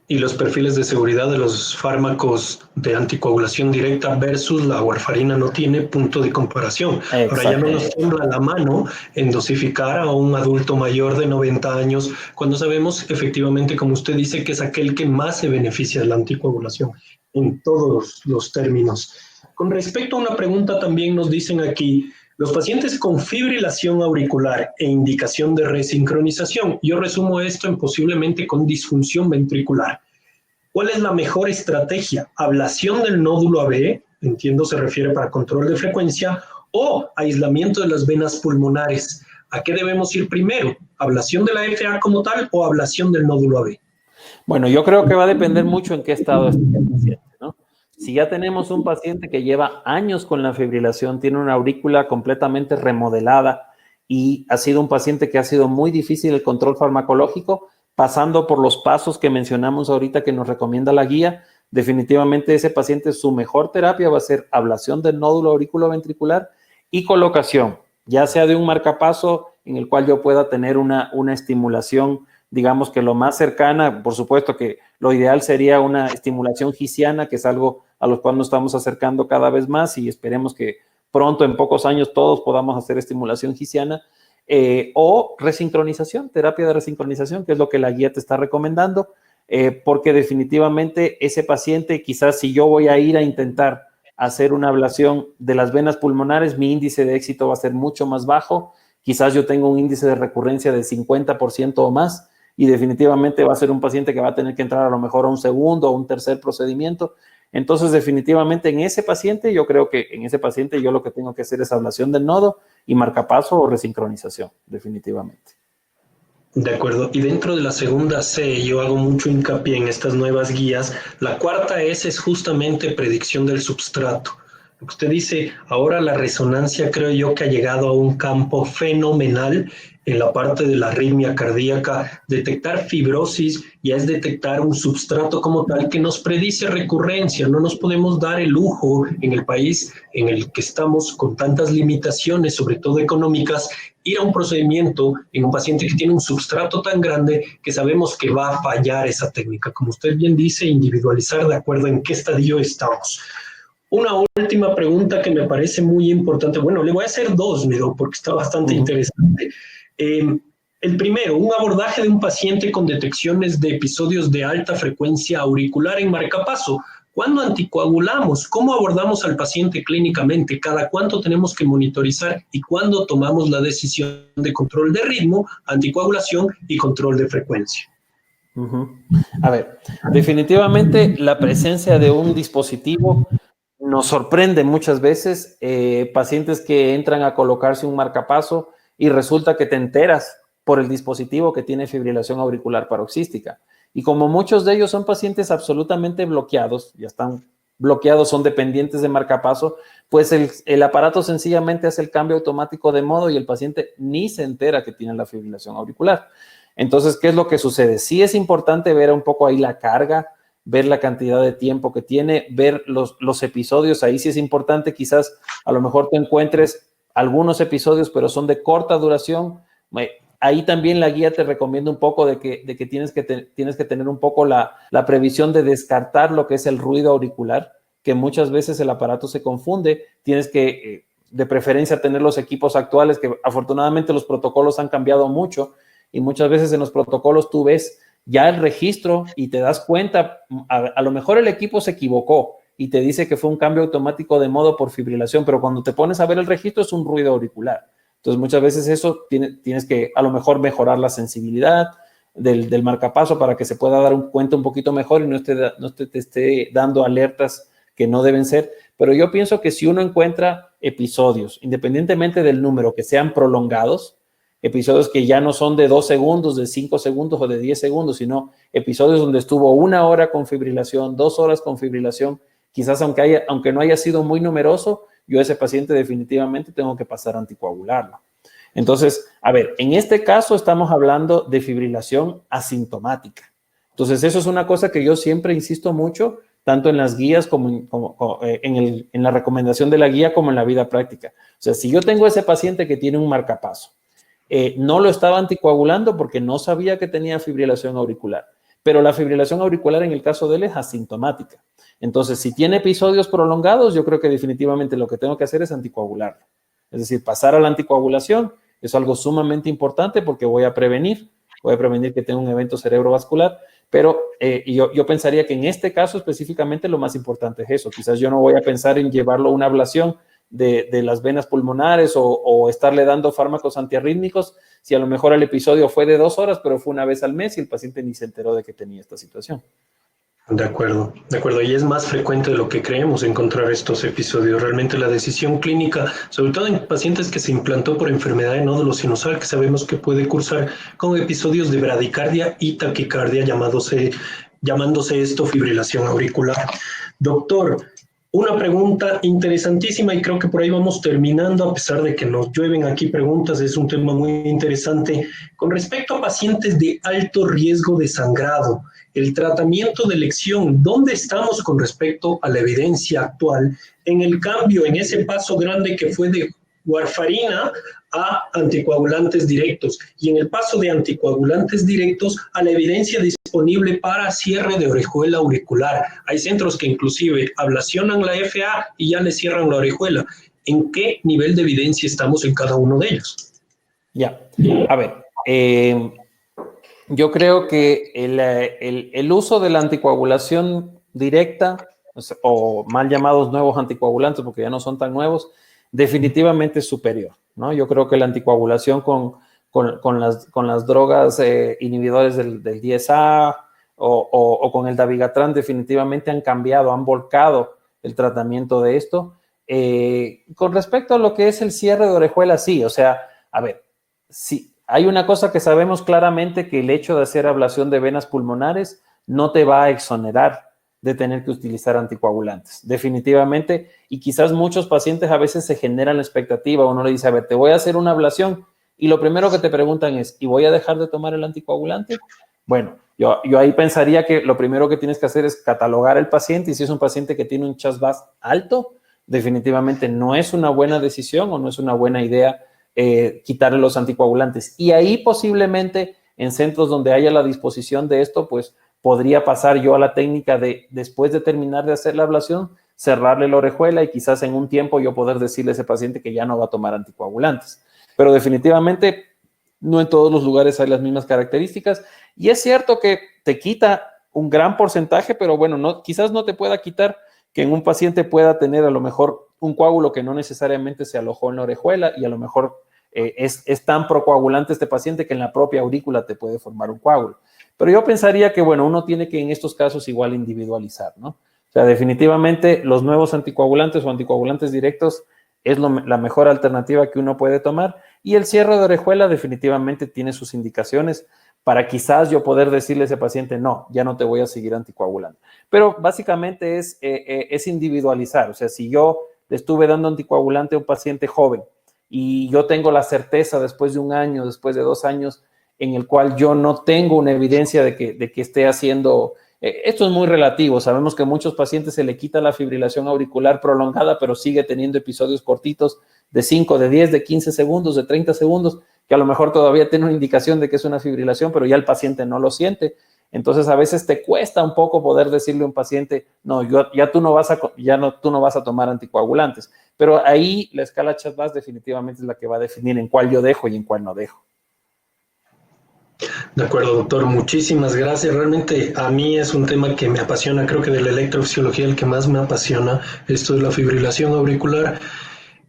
Y los perfiles de seguridad de los fármacos de anticoagulación directa versus la warfarina no tiene punto de comparación. Ahora ya no nos tiembla la mano en dosificar a un adulto mayor de 90 años cuando sabemos efectivamente, como usted dice, que es aquel que más se beneficia de la anticoagulación en todos los términos. Con respecto a una pregunta también nos dicen aquí, los pacientes con fibrilación auricular e indicación de resincronización, yo resumo esto en posiblemente con disfunción ventricular. ¿Cuál es la mejor estrategia? ¿Ablación del nódulo AB? Entiendo se refiere para control de frecuencia, o aislamiento de las venas pulmonares. ¿A qué debemos ir primero? ¿Ablación de la FA como tal o ablación del nódulo AB? Bueno, yo creo que va a depender mucho en qué estado esté el paciente, ¿no? Si ya tenemos un paciente que lleva años con la fibrilación, tiene una aurícula completamente remodelada y ha sido un paciente que ha sido muy difícil el control farmacológico, pasando por los pasos que mencionamos ahorita que nos recomienda la guía, definitivamente ese paciente su mejor terapia va a ser ablación del nódulo auriculoventricular y colocación, ya sea de un marcapaso en el cual yo pueda tener una estimulación, digamos que lo más cercana, por supuesto que lo ideal sería una estimulación gisiana, que es algo a lo cual nos estamos acercando cada vez más y esperemos que pronto, en pocos años, todos podamos hacer estimulación gisiana, o resincronización, terapia de resincronización, que es lo que la guía te está recomendando, porque definitivamente ese paciente, quizás si yo voy a ir a intentar hacer una ablación de las venas pulmonares, mi índice de éxito va a ser mucho más bajo, quizás yo tengo un índice de recurrencia de 50% o más, y definitivamente va a ser un paciente que va a tener que entrar a lo mejor a un segundo o un tercer procedimiento. Entonces, definitivamente en ese paciente, yo creo que en ese paciente yo lo que tengo que hacer es ablación del nodo y marcapaso o resincronización, definitivamente. De acuerdo. Y dentro de la segunda C, yo hago mucho hincapié en estas nuevas guías. La cuarta S es justamente predicción del substrato. Lo que usted dice, ahora la resonancia creo yo que ha llegado a un campo fenomenal en la parte de la arritmia cardíaca. Detectar fibrosis ya es detectar un substrato como tal que nos predice recurrencia. No nos podemos dar el lujo en el país en el que estamos con tantas limitaciones, sobre todo económicas, ir a un procedimiento en un paciente que tiene un substrato tan grande que sabemos que va a fallar esa técnica. Como usted bien dice, individualizar de acuerdo en qué estadio estamos. Una última pregunta que me parece muy importante. Bueno, le voy a hacer dos, Mido, porque está bastante interesante. El primero, un abordaje de un paciente con detecciones de episodios de alta frecuencia auricular en marcapaso. ¿Cuándo anticoagulamos? ¿Cómo abordamos al paciente clínicamente? ¿Cada cuánto tenemos que monitorizar? ¿Y cuándo tomamos la decisión de control de ritmo, anticoagulación y control de frecuencia? A ver, definitivamente la presencia de un dispositivo nos sorprende muchas veces, pacientes que entran a colocarse un marcapaso y resulta que te enteras por el dispositivo que tiene fibrilación auricular paroxística. Y como muchos de ellos son pacientes absolutamente bloqueados, ya están bloqueados, son dependientes de marcapaso, pues el aparato sencillamente hace el cambio automático de modo y el paciente ni se entera que tiene la fibrilación auricular. Entonces, ¿qué es lo que sucede? Sí es importante ver un poco ahí la carga, ver la cantidad de tiempo que tiene, ver los episodios. Ahí sí es importante, quizás a lo mejor te encuentres algunos episodios, pero son de corta duración. Ahí también la guía te recomienda un poco de que tienes que tener un poco la previsión de descartar lo que es el ruido auricular, que muchas veces el aparato se confunde. Tienes que, de preferencia, tener los equipos actuales, que afortunadamente los protocolos han cambiado mucho y muchas veces en los protocolos tú ves ya el registro y te das cuenta, a lo mejor el equipo se equivocó y te dice que fue un cambio automático de modo por fibrilación, pero cuando te pones a ver el registro es un ruido auricular. Entonces, muchas veces eso tienes que a lo mejor mejorar la sensibilidad del marcapaso para que se pueda dar cuenta un poquito mejor y no te esté dando alertas que no deben ser. Pero yo pienso que si uno encuentra episodios, independientemente del número, que sean prolongados, episodios que ya no son de 2 segundos, de 5 segundos o de 10 segundos, sino episodios donde estuvo 1 hora con fibrilación, 2 horas con fibrilación, quizás aunque no haya sido muy numeroso, yo a ese paciente definitivamente tengo que pasar a anticoagularlo. Entonces, a ver, en este caso estamos hablando de fibrilación asintomática. Entonces, eso es una cosa que yo siempre insisto mucho, tanto en las guías como en la recomendación de la guía como en la vida práctica. O sea, si yo tengo ese paciente que tiene un marcapaso, no lo estaba anticoagulando porque no sabía que tenía fibrilación auricular, pero la fibrilación auricular en el caso de él es asintomática. Entonces, si tiene episodios prolongados, yo creo que definitivamente lo que tengo que hacer es anticoagularlo. Es decir, pasar a la anticoagulación es algo sumamente importante porque voy a prevenir que tenga un evento cerebrovascular, pero yo pensaría que en este caso específicamente lo más importante es eso. Quizás yo no voy a pensar en llevarlo a una ablación de las venas pulmonares o estarle dando fármacos antiarrítmicos si a lo mejor el episodio fue de 2 horas, pero fue una vez al mes y el paciente ni se enteró de que tenía esta situación. De acuerdo. Y es más frecuente de lo que creemos encontrar estos episodios. Realmente la decisión clínica, sobre todo en pacientes que se implantó por enfermedad de nódulo sinusal, que sabemos que puede cursar con episodios de bradicardia y taquicardia, llamándose esto fibrilación auricular. Doctor, una pregunta interesantísima y creo que por ahí vamos terminando, a pesar de que nos llueven aquí preguntas, es un tema muy interesante. Con respecto a pacientes de alto riesgo de sangrado, el tratamiento de elección, ¿dónde estamos con respecto a la evidencia actual en el cambio, en ese paso grande que fue de warfarina a anticoagulantes directos y en el paso de anticoagulantes directos a la evidencia disponible para cierre de orejuela auricular? Hay centros que inclusive ablacionan la FA y ya le cierran la orejuela. ¿En qué nivel de evidencia estamos en cada uno de ellos? Ya, a ver, yo creo que el uso de la anticoagulación directa, o mal llamados nuevos anticoagulantes, porque ya no son tan nuevos, definitivamente es superior, ¿no? Yo creo que la anticoagulación con las drogas inhibidores del 10A o con el dabigatran definitivamente han cambiado, han volcado el tratamiento de esto. Con respecto a lo que es el cierre de orejuela, sí, o sea, a ver, sí. Hay una cosa que sabemos claramente, que el hecho de hacer ablación de venas pulmonares no te va a exonerar de tener que utilizar anticoagulantes, definitivamente, y quizás muchos pacientes a veces se generan la expectativa, uno le dice, a ver, te voy a hacer una ablación, y lo primero que te preguntan es, ¿y voy a dejar de tomar el anticoagulante? Bueno, yo ahí pensaría que lo primero que tienes que hacer es catalogar al paciente, y si es un paciente que tiene un CHA2-VASc alto, definitivamente no es una buena decisión o no es una buena idea quitarle los anticoagulantes. Y ahí posiblemente en centros donde haya la disposición de esto, pues podría pasar yo a la técnica de, después de terminar de hacer la ablación, cerrarle la orejuela y quizás en un tiempo yo poder decirle a ese paciente que ya no va a tomar anticoagulantes. Pero definitivamente no en todos los lugares hay las mismas características. Y es cierto que te quita un gran porcentaje, pero bueno, quizás no te pueda quitar que en un paciente pueda tener a lo mejor un coágulo que no necesariamente se alojó en la orejuela y a lo mejor es tan procoagulante este paciente que en la propia aurícula te puede formar un coágulo. Pero yo pensaría que, bueno, uno tiene que en estos casos igual individualizar, ¿no? O sea, definitivamente los nuevos anticoagulantes o anticoagulantes directos es la mejor alternativa que uno puede tomar, y el cierre de orejuela definitivamente tiene sus indicaciones para quizás yo poder decirle a ese paciente, no, ya no te voy a seguir anticoagulando. Pero básicamente es individualizar. O sea, si yo le estuve dando anticoagulante a un paciente joven y yo tengo la certeza después de 1 año, después de 2 años, en el cual yo no tengo una evidencia de que esté haciendo... esto es muy relativo. Sabemos que a muchos pacientes se le quita la fibrilación auricular prolongada, pero sigue teniendo episodios cortitos de 5, de 10, de 15 segundos, de 30 segundos, que a lo mejor todavía tiene una indicación de que es una fibrilación, pero ya el paciente no lo siente. Entonces, a veces te cuesta un poco poder decirle a un paciente, no, tú no vas a tomar anticoagulantes. Pero ahí la escala CHA2-VASc definitivamente es la que va a definir en cuál yo dejo y en cuál no dejo. De acuerdo, doctor. Muchísimas gracias. Realmente a mí es un tema que me apasiona. Creo que de la electrofisiología el que más me apasiona, esto de la fibrilación auricular.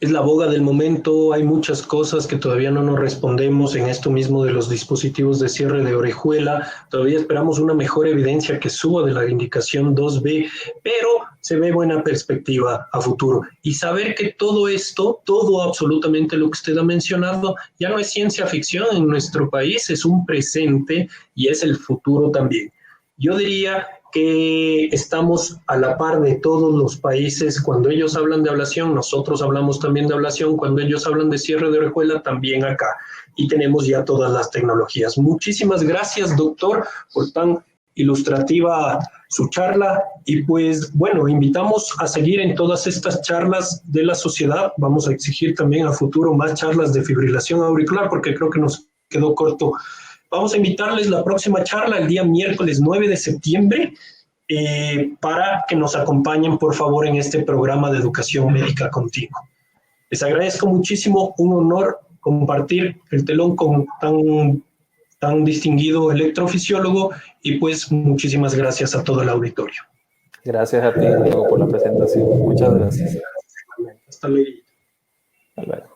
Es la boga del momento, hay muchas cosas que todavía no nos respondemos en esto mismo de los dispositivos de cierre de orejuela. Todavía esperamos una mejor evidencia que suba de la indicación 2B, pero se ve buena perspectiva a futuro. Y saber que todo esto, todo absolutamente lo que usted ha mencionado, ya no es ciencia ficción en nuestro país, es un presente y es el futuro también. Yo diría que estamos a la par de todos los países. Cuando ellos hablan de ablación, nosotros hablamos también de ablación. Cuando ellos hablan de cierre de orejuela, también acá. Y tenemos ya todas las tecnologías. Muchísimas gracias, doctor, por tan ilustrativa su charla y pues bueno, invitamos a seguir en todas estas charlas de la sociedad. Vamos a exigir también a futuro más charlas de fibrilación auricular porque creo que nos quedó corto. Vamos a invitarles la próxima charla el día miércoles 9 de septiembre para que nos acompañen por favor en este programa de educación médica continua. Les agradezco muchísimo, un honor compartir el telón con tan distinguido electrofisiólogo y pues muchísimas gracias a todo el auditorio. Gracias a ti, Diego, por la presentación. Muchas gracias. Hasta luego. Hasta luego.